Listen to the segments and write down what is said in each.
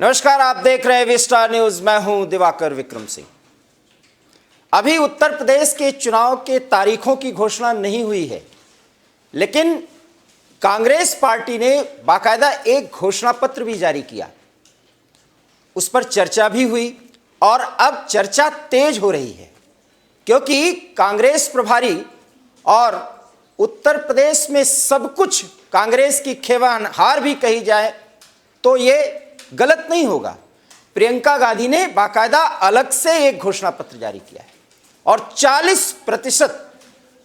नमस्कार, आप देख रहे हैं विस्टार न्यूज। मैं हूं दिवाकर विक्रम सिंह। अभी उत्तर प्रदेश के चुनाव के तारीखों की घोषणा नहीं हुई है, लेकिन कांग्रेस पार्टी ने बाकायदा एक घोषणा पत्र भी जारी किया। उस पर चर्चा भी हुई और अब चर्चा तेज हो रही है, क्योंकि कांग्रेस प्रभारी और उत्तर प्रदेश में सब कुछ कांग्रेस की खेवाहार भी कही जाए तो ये गलत नहीं होगा। प्रियंका गांधी ने बाकायदा अलग से एक घोषणा पत्र जारी किया है और 40%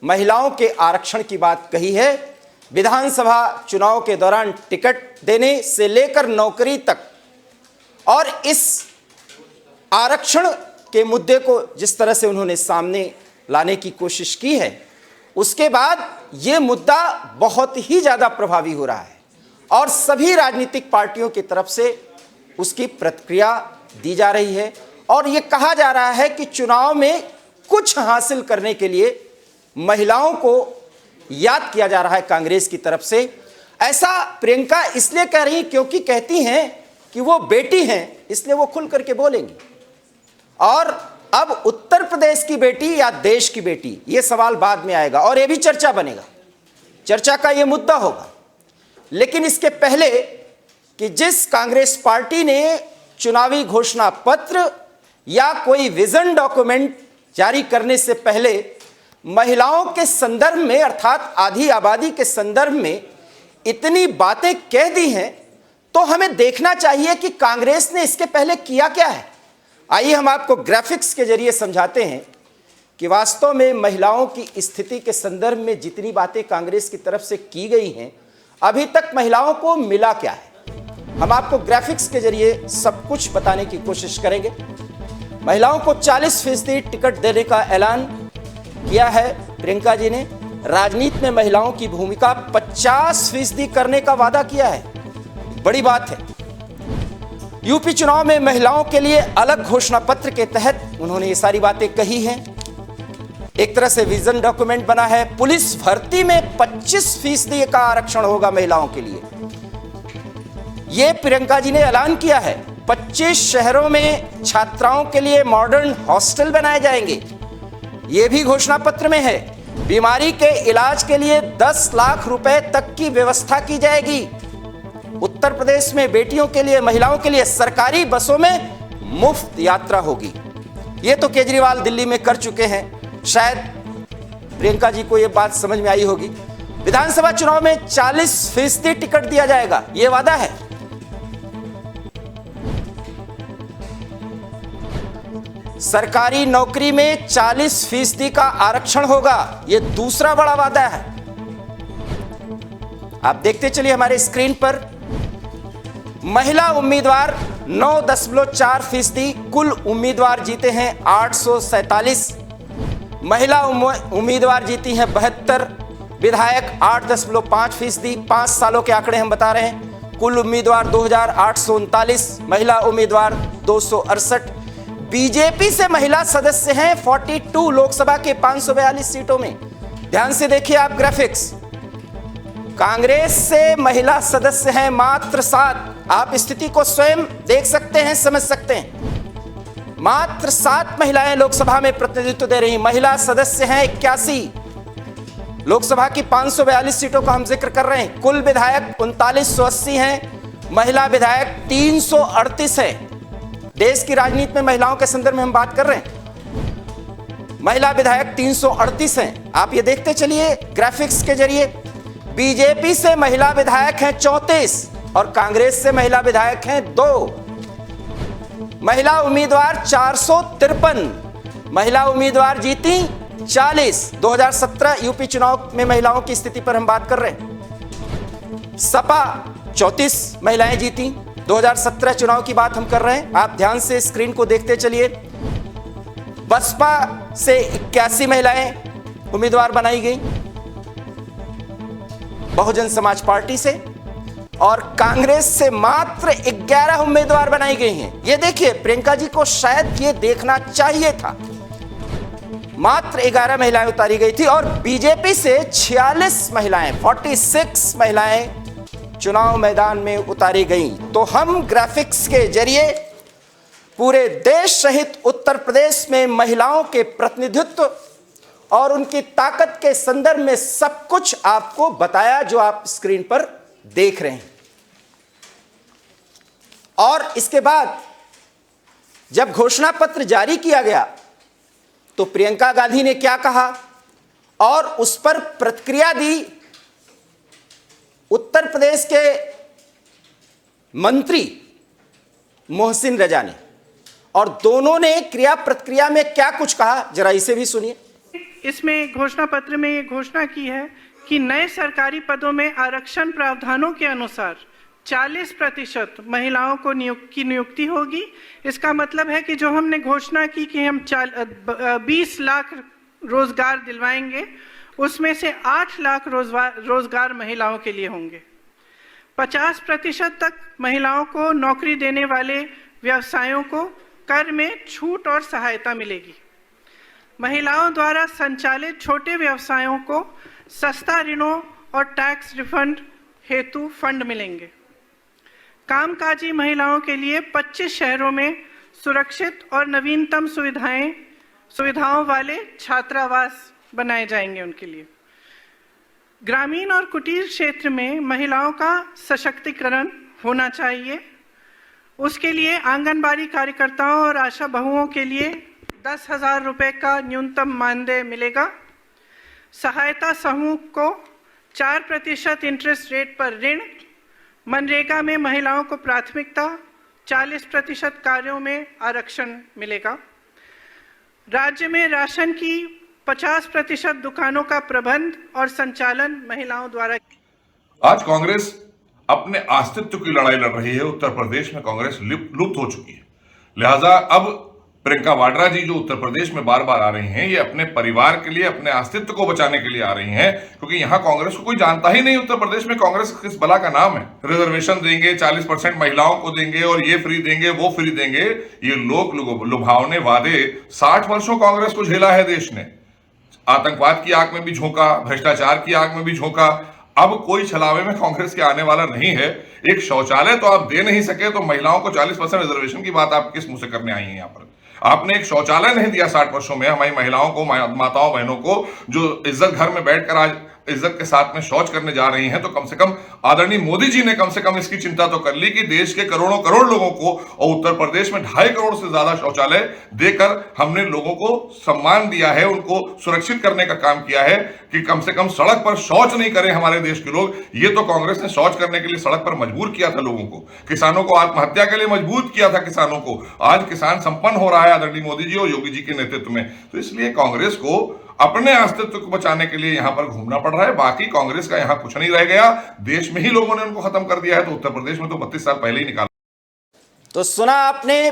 महिलाओं के आरक्षण की बात कही है। विधानसभा चुनाव के दौरान टिकट देने से लेकर नौकरी तक, और इस आरक्षण के मुद्दे को जिस तरह से उन्होंने सामने लाने की कोशिश की है, उसके बाद ये मुद्दा बहुत ही ज़्यादा प्रभावी हो रहा है और सभी राजनीतिक पार्टियों की तरफ से उसकी प्रतिक्रिया दी जा रही है। और ये कहा जा रहा है कि चुनाव में कुछ हासिल करने के लिए महिलाओं को याद किया जा रहा है कांग्रेस की तरफ से। ऐसा प्रियंका इसलिए कह रही क्योंकि कहती हैं कि वो बेटी हैं, इसलिए वो खुल करके बोलेंगी। और अब उत्तर प्रदेश की बेटी या देश की बेटी, ये सवाल बाद में आएगा और ये भी चर्चा बनेगा, चर्चा का ये मुद्दा होगा। लेकिन इसके पहले कि जिस कांग्रेस पार्टी ने चुनावी घोषणा पत्र या कोई विजन डॉक्यूमेंट जारी करने से पहले महिलाओं के संदर्भ में, अर्थात आधी आबादी के संदर्भ में इतनी बातें कह दी हैं, तो हमें देखना चाहिए कि कांग्रेस ने इसके पहले किया क्या है। आइए हम आपको ग्राफिक्स के जरिए समझाते हैं कि वास्तव में महिलाओं की स्थिति के संदर्भ में जितनी बातें कांग्रेस की तरफ से की गई हैं, अभी तक महिलाओं को मिला क्या है। हम आपको ग्राफिक्स के जरिए सब कुछ बताने की कोशिश करेंगे। महिलाओं को 40% टिकट देने का ऐलान किया है प्रियंका जी ने। राजनीति में महिलाओं की भूमिका 50% करने का वादा किया है, बड़ी बात है। यूपी चुनाव में महिलाओं के लिए अलग घोषणा पत्र के तहत उन्होंने ये सारी बातें कही हैं। एक तरह से विजन डॉक्यूमेंट बना है। पुलिस भर्ती में 25% का आरक्षण होगा महिलाओं के लिए, ये प्रियंका जी ने ऐलान किया है। 25 शहरों में छात्राओं के लिए मॉडर्न हॉस्टल बनाए जाएंगे, ये भी घोषणा पत्र में है। बीमारी के इलाज के लिए 10 लाख रुपए तक की व्यवस्था की जाएगी। उत्तर प्रदेश में बेटियों के लिए, महिलाओं के लिए सरकारी बसों में मुफ्त यात्रा होगी। ये तो केजरीवाल दिल्ली में कर चुके हैं, शायद प्रियंका जी को ये बात समझ में आई होगी। विधानसभा चुनाव में 40% टिकट दिया जाएगा, ये वादा है। सरकारी नौकरी में 40% का आरक्षण होगा, यह दूसरा बड़ा वादा है। आप देखते चलिए हमारे स्क्रीन पर। महिला उम्मीदवार 9.4%, कुल उम्मीदवार जीते हैं 847। महिला उम्मीदवार जीती हैं 72, विधायक 8.5%। 5 सालों के आंकड़े हम बता रहे हैं। कुल उम्मीदवार 2839, महिला उम्मीदवार 268। बीजेपी से महिला सदस्य हैं 42 लोकसभा के 542 सीटों में। ध्यान से देखिए आप ग्राफिक्स। कांग्रेस से महिला सदस्य हैं मात्र 7। आप स्थिति को स्वयं देख सकते हैं, समझ सकते हैं। मात्र 7 महिलाएं लोकसभा में प्रतिनिधित्व दे रही। महिला सदस्य हैं 81। लोकसभा की 542 सीटों का हम जिक्र कर रहे हैं। कुल विधायक 3980 हैं, महिला विधायक 338 है। देश की राजनीति में महिलाओं के संदर्भ में हम बात कर रहे हैं। महिला विधायक 338 हैं। आप ये देखते चलिए ग्राफिक्स के जरिए। बीजेपी से महिला विधायक हैं 34 और कांग्रेस से महिला विधायक हैं 2। महिला उम्मीदवार 453, महिला उम्मीदवार जीती 40। 2017 यूपी चुनाव में महिलाओं की स्थिति पर हम बात कर रहे हैं। सपा 34 महिलाएं जीती। 2017 चुनाव की बात हम कर रहे हैं। आप ध्यान से स्क्रीन को देखते चलिए। बसपा से 81 महिलाएं उम्मीदवार बनाई गई, बहुजन समाज पार्टी से, और कांग्रेस से मात्र 11 उम्मीदवार बनाई गई हैं। ये देखिए, प्रियंका जी को शायद ये देखना चाहिए था। मात्र 11 महिलाएं उतारी गई थी और बीजेपी से 46 महिलाएं, 46 महिलाएं चुनाव मैदान में उतारी गई, तो हम ग्राफिक्स के जरिए पूरे देश सहित उत्तर प्रदेश में महिलाओं के प्रतिनिधित्व और उनकी ताकत के संदर्भ में सब कुछ आपको बताया जो आप स्क्रीन पर देख रहे हैं। और इसके बाद जब घोषणा पत्र जारी किया गया तो प्रियंका गांधी ने क्या कहा और उस पर प्रतिक्रिया दी उत्तर प्रदेश के मंत्री मोहसिन रजा ने, और दोनों ने क्रिया प्रतिक्रिया में क्या कुछ कहा जरा इसे भी सुनिए। इसमें घोषणा पत्र में ये घोषणा की है कि नए सरकारी पदों में आरक्षण प्रावधानों के अनुसार 40% महिलाओं को नियुक्ति होगी। इसका मतलब है कि जो हमने घोषणा की कि हम 20 लाख रोजगार दिलवाएंगे, उसमें से 8 लाख रोजगार महिलाओं के लिए होंगे। 50% तक महिलाओं को नौकरी देने वाले व्यवसायों को कर में छूट और सहायता मिलेगी। महिलाओं द्वारा संचालित छोटे व्यवसायों को सस्ता ऋणों और टैक्स रिफंड हेतु फंड मिलेंगे। कामकाजी महिलाओं के लिए 25 शहरों में सुरक्षित और नवीनतम सुविधाओं वाले छात्रावास बनाए जाएंगे उनके लिए। ग्रामीण और कुटीर क्षेत्र में महिलाओं का सशक्तिकरण होना चाहिए। उसके लिए आंगनबाड़ी कार्यकर्ताओं और आशा बहुओं के लिए 10,000 रुपये का न्यूनतम मानदेय मिलेगा। सहायता समूह को 4% इंटरेस्ट रेट पर ऋण। मनरेगा में महिलाओं को प्राथमिकता। 40% कार्यों में आरक्षण मिलेगा। राज्य में राशन की 50% दुकानों का प्रबंध और संचालन महिलाओं द्वारा। आज कांग्रेस अपने अस्तित्व की लड़ाई लड़ रही है। उत्तर प्रदेश में कांग्रेस लुप्त हो चुकी है, लिहाजा अब प्रियंका वाड्रा जी जो उत्तर प्रदेश में बार बार आ रही हैं, ये अपने परिवार के लिए, अपने अस्तित्व को बचाने के लिए आ रही हैं, क्योंकि यहां कांग्रेस को कोई जानता ही नहीं। उत्तर प्रदेश में कांग्रेस किस बला का नाम है। रिजर्वेशन देंगे, 40% महिलाओं को देंगे और ये फ्री देंगे, वो फ्री देंगे। ये लुभावने वादे 60 वर्षों कांग्रेस को झेला है देश ने। आतंकवाद की आग में भी झोंका, भ्रष्टाचार की आग में भी झोंका। अब कोई छलावे में कांग्रेस के आने वाला नहीं है। एक शौचालय तो आप दे नहीं सके, तो महिलाओं को 40% रिजर्वेशन की बात आप किस मुंह से करने आई हैं यहाँ पर। आपने एक शौचालय नहीं दिया 60 वर्षों में हमारी महिलाओं को, माताओं बहनों को, जो इज्जत घर में बैठकर आज इज्जत के साथ में शौच करने जा रही हैं। तो कम से कम आदरणीय मोदी जी ने कम से कम इसकी चिंता तो कर ली कि देश के करोड़ों करोड़ लोगों को, और उत्तर प्रदेश में 2.5 करोड़ से ज्यादा शौचालय देकर हमने लोगों को सम्मान दिया है, उनको सुरक्षित करने का काम किया है कि कम से कम सड़क पर शौच नहीं करें हमारे देश के लोग। ये तो कांग्रेस ने शौच करने के लिए सड़क पर मजबूर किया था लोगों को, किसानों को आत्महत्या के लिए मजबूर किया था किसानों को। आज किसान संपन्न हो रहा है आदरणीय मोदी जी और योगी जी के नेतृत्व में। तो इसलिए कांग्रेस को अपने अस्तित्व को बचाने के लिए यहां पर घूमना पड़ रहा है। बाकी कांग्रेस का यहां कुछ नहीं रह गया, देश में ही लोगों ने उनको खत्म कर दिया है। तो उत्तर प्रदेश में तो 32 साल पहले ही निकाला। तो सुना आपने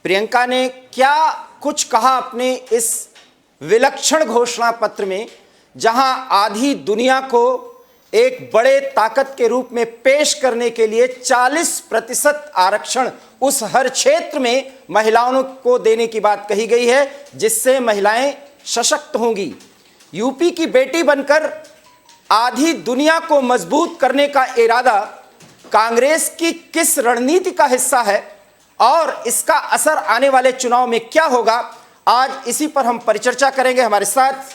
प्रियंका ने क्या कुछ कहा अपने इस विलक्षण घोषणा पत्र में, जहां आधी दुनिया को एक बड़े ताकत के रूप में पेश करने के लिए 40% आरक्षण उस हर क्षेत्र में महिलाओं को देने की बात कही गई है, जिससे महिलाएं सशक्त होंगी। यूपी की बेटी बनकर आधी दुनिया को मजबूत करने का इरादा कांग्रेस की किस रणनीति का हिस्सा है और इसका असर आने वाले चुनाव में क्या होगा, आज इसी पर हम परिचर्चा करेंगे। हमारे साथ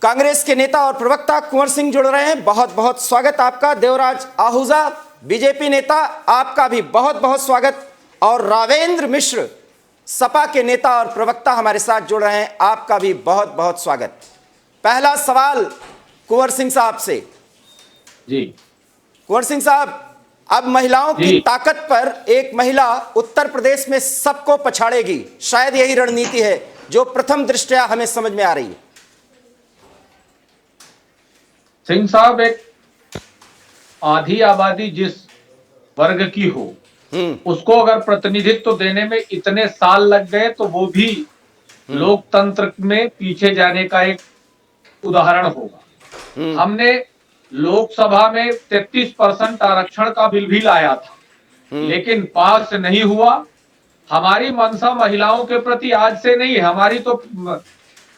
कांग्रेस के नेता और प्रवक्ता कुंवर सिंह जुड़ रहे हैं, बहुत बहुत स्वागत आपका। देवराज आहूजा बीजेपी नेता, आपका भी बहुत बहुत स्वागत। और रावेंद्र मिश्र सपा के नेता और प्रवक्ता हमारे साथ जुड़ रहे हैं, आपका भी बहुत बहुत स्वागत। पहला सवाल कुंवर सिंह साहब से। जी कुंवर सिंह साहब, अब महिलाओं की ताकत पर एक महिला उत्तर प्रदेश में सबको पछाड़ेगी, शायद यही रणनीति है जो प्रथम दृष्टया हमें समझ में आ रही है। सिंह साहब, एक आधी आबादी जिस वर्ग की हो उसको अगर प्रतिनिधित्व देने में इतने साल लग गए तो वो भी लोकतंत्र में पीछे जाने का एक उदाहरण होगा। हमने लोकसभा में 33% आरक्षण का बिल भी लाया था, लेकिन पास नहीं हुआ। हमारी मंशा महिलाओं के प्रति आज से नहीं, हमारी तो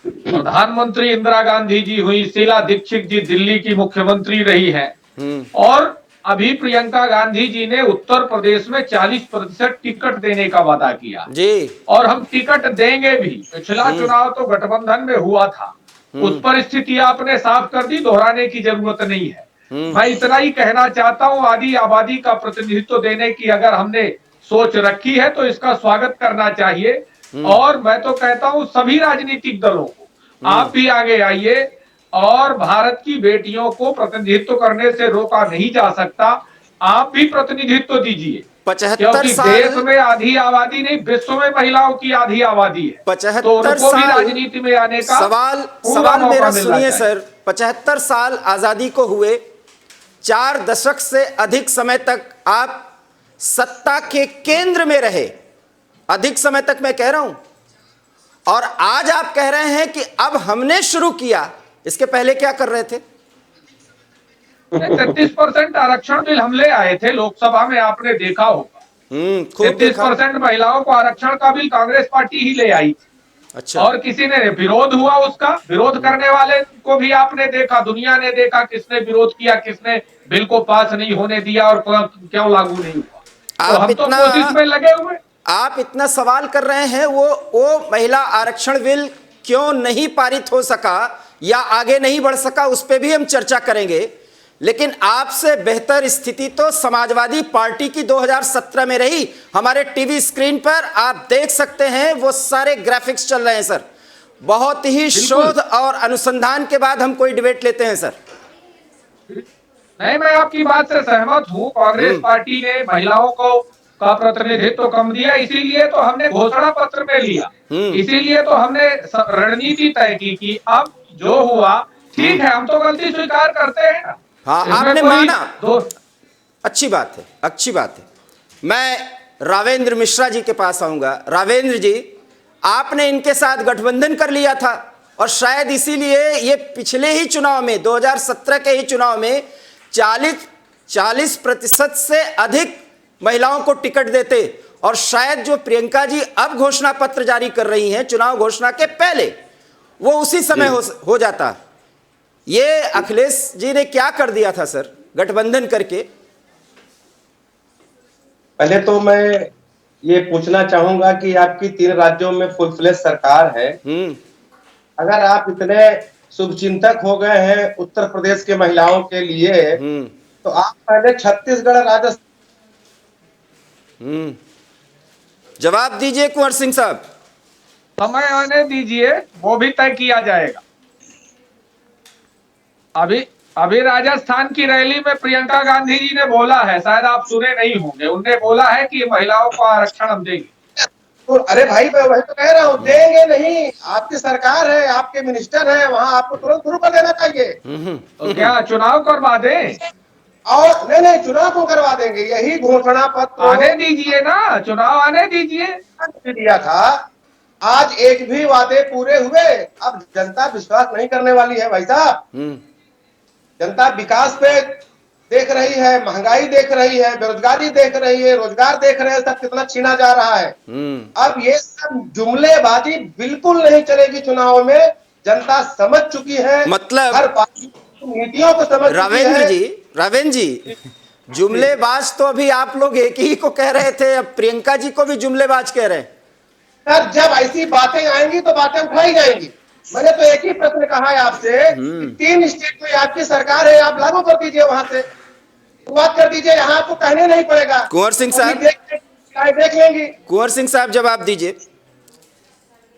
प्रधानमंत्री इंदिरा गांधी जी हुई, शीला दीक्षित जी दिल्ली की मुख्यमंत्री रही हैं, और अभी प्रियंका गांधी जी ने उत्तर प्रदेश में 40% टिकट देने का वादा किया जी। और हम टिकट देंगे भी। पिछला चुनाव तो गठबंधन में हुआ था, उस परिस्थिति आपने साफ कर दी, दोहराने की जरूरत नहीं है। मैं इतना ही कहना चाहता हूं, आदि आबादी का प्रतिनिधित्व देने की अगर हमने सोच रखी है तो इसका स्वागत करना चाहिए। और मैं तो कहता हूं सभी राजनीतिक दलों को, आप भी आगे आइए और भारत की बेटियों को प्रतिनिधित्व करने से रोका नहीं जा सकता। आप भी प्रतिनिधित्व दीजिए, 75 क्योंकि साल देश में आधी आबादी नहीं, विश्व में महिलाओं की आधी आबादी है, 75 तो उनको भी साल राजनीति में आने का सवाल मेरा सुनिए सर। 75 साल आजादी को हुए, 4 दशक से अधिक समय तक आप सत्ता के केंद्र में रहे, अधिक समय तक मैं कह रहा हूं, और आज आप कह रहे हैं कि अब हमने शुरू किया। इसके पहले क्या कर रहे थे? 33% आरक्षण बिल हम ले आए थे लोकसभा में, आपने देखा होगा। खूब देखा। 33% महिलाओं को आरक्षण का बिल कांग्रेस पार्टी ही ले आई। अच्छा। और किसी ने विरोध हुआ, उसका विरोध करने वाले को भी आपने देखा, दुनिया ने देखा किसने विरोध किया, किसने बिल को पास नहीं होने दिया और क्यों लागू नहीं हुआ। तो हम तो कोशिश में लगे हुए। आप इतना सवाल कर रहे हैं, वो महिला आरक्षण बिल क्यों नहीं पारित हो सका या आगे नहीं बढ़ सका, उस पर भी हम चर्चा करेंगे। लेकिन आपसे बेहतर स्थिति तो समाजवादी पार्टी की 2017 में रही। हमारे टीवी स्क्रीन पर आप देख सकते हैं, वो सारे ग्राफिक्स चल रहे हैं सर। बहुत ही शोध और अनुसंधान के बाद हम कोई डिबेट लेते हैं सर। नहीं, मैं आपकी बात से सहमत हूं। कांग्रेस पार्टी ने महिलाओं को का प्रतिनिधित्व कम दिया, इसीलिए तो हमने घोषणा पत्र में लिया, इसीलिए तो हमने रणनीति तय की कि अब जो हुआ ठीक है, हम तो गलती स्वीकार करते हैं ना। हाँ, आपने माना, अच्छी बात है, अच्छी बात है। मैं रावेंद्र मिश्रा जी के पास आऊंगा। रावेंद्र जी, आपने इनके साथ गठबंधन कर लिया था और शायद इसीलिए ये पिछले ही चुनाव में, 2017 के ही चुनाव में 40% से अधिक महिलाओं को टिकट देते, और शायद जो प्रियंका जी अब घोषणा पत्र जारी कर रही हैं चुनाव घोषणा के पहले, वो उसी समय हो जाता। ये अखिलेश जी ने क्या कर दिया था सर गठबंधन करके? पहले तो मैं ये पूछना चाहूंगा कि आपकी 3 राज्यों में फुल फ्लेज सरकार है। अगर आप इतने शुभचिंतक हो गए हैं उत्तर प्रदेश के महिलाओं के लिए, तो आप पहले छत्तीसगढ़, राजस्थान। जवाब दीजिए कुंवर सिंह साहब। समय आने दीजिए, वो भी तय किया जाएगा। अभी राजस्थान की रैली में प्रियंका गांधी जी ने बोला है, शायद आप सुने नहीं होंगे, उन्होंने बोला है कि महिलाओं को आरक्षण हम देंगे। तो अरे भाई, मैं वही तो कह रहा हूँ, देंगे नहीं। आपकी सरकार है, आपके मिनिस्टर है, वहां आपको तुरंत शुरू कर देना चाहिए। तो क्या चुनाव करवा दें? और नहीं, चुनाव को करवा देंगे, यही घोषणा पत्र आने दीजिए ना, चुनाव आने दीजिए। दिया था, आज एक भी वादे पूरे हुए। अब जनता विश्वास नहीं करने वाली है भाई साहब। जनता विकास पे देख रही है, महंगाई देख रही है, बेरोजगारी देख रही है, रोजगार देख रहे हैं, सब कितना छीना जा रहा है। अब ये सब जुमलेबाजी बिल्कुल नहीं चलेगी चुनाव में। जनता समझ चुकी है, मतलब हर पार्टी नीतियों को समझ चुकी है। रावेंद्र जी, जुमलेबाज तो अभी आप लोग एक ही को कह रहे थे, अब प्रियंका जी को भी जुमलेबाज कह रहे हैं। सर, जब ऐसी बातें आएंगी तो बातें उठाई जाएंगी। मैंने तो एक ही प्रश्न कहा है आपसे, 3 स्टेट में आपकी सरकार है, आप लागू कर दीजिए, वहां से शुरुआत कर दीजिए, यहाँ आपको कहने नहीं पड़ेगा। कुंवर सिंह साहब, देख लेंगे। कुंवर सिंह साहब जवाब दीजिए।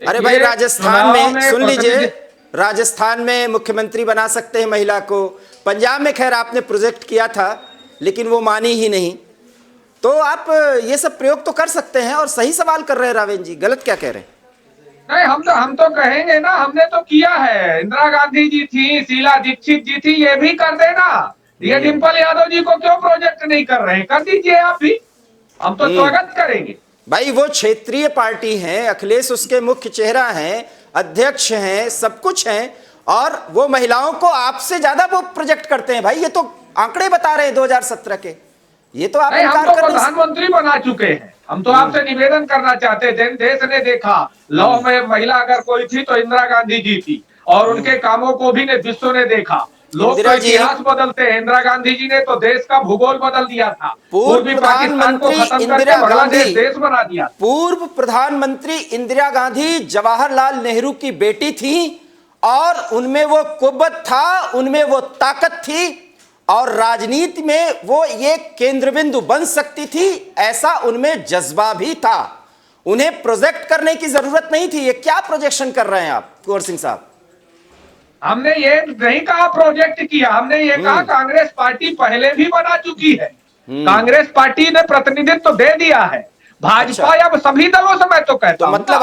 अरे भाई, राजस्थान में सुन लीजिए, राजस्थान में मुख्यमंत्री बना सकते हैं महिला को। पंजाब में खैर आपने प्रोजेक्ट किया था, लेकिन वो मानी ही नहीं। तो आप ये सब प्रयोग तो कर सकते हैं। और सही सवाल कर रहे हैं रावेंद्र जी, गलत क्या कह रहे हैं? नहीं, हम तो कहेंगे ना, हमने तो किया है। इंदिरा गांधी जी थी, शीला दीक्षित जी थी, ये भी कर देना। ये डिम्पल यादव जी को क्यों प्रोजेक्ट नहीं कर रहे हैं? कर दीजिए आप भी, हम तो स्वागत करेंगे। भाई, वो क्षेत्रीय पार्टी है, अखिलेश उसके मुख्य चेहरा हैं, अध्यक्ष हैं, सब कुछ हैं, और वो महिलाओं को आपसे ज्यादा वो प्रोजेक्ट करते हैं। भाई, ये तो आंकड़े बता रहे हैं 2017 के। ये तो आप हम तो प्रधानमंत्री बना चुके हैं। हम तो आपसे निवेदन करना चाहते थे, देश ने देखा, लौ में महिला अगर कोई थी तो इंदिरा गांधी जी थी, और उनके कामों को भी विश्व ने देखा। लोग तो इतिहास बदलते हैं। इंदिरा गांधी जी ने तो देश का भूगोल बदल दिया था, पूर्वी पाकिस्तान को खत्म करके बांग्लादेश देश बना दिया। पूर्व प्रधानमंत्री इंदिरा गांधी जवाहरलाल नेहरू की बेटी थी और उनमें वो कुव्वत था, उनमें वो ताकत थी और राजनीति में वो ये केंद्र बिंदु बन सकती थी, ऐसा उनमें जज्बा भी था। उन्हें प्रोजेक्ट करने की जरूरत नहीं थी। ये क्या प्रोजेक्शन कर रहे हैं आप कुंवर सिंह साहब? हमने ये नहीं कहा प्रोजेक्ट किया, हमने ये कहा कांग्रेस पार्टी पहले भी बना चुकी है। कांग्रेस पार्टी ने प्रतिनिधित्व तो दे दिया है। भाजपा या सभी दलों से मैं तो कहता हूं। मतलब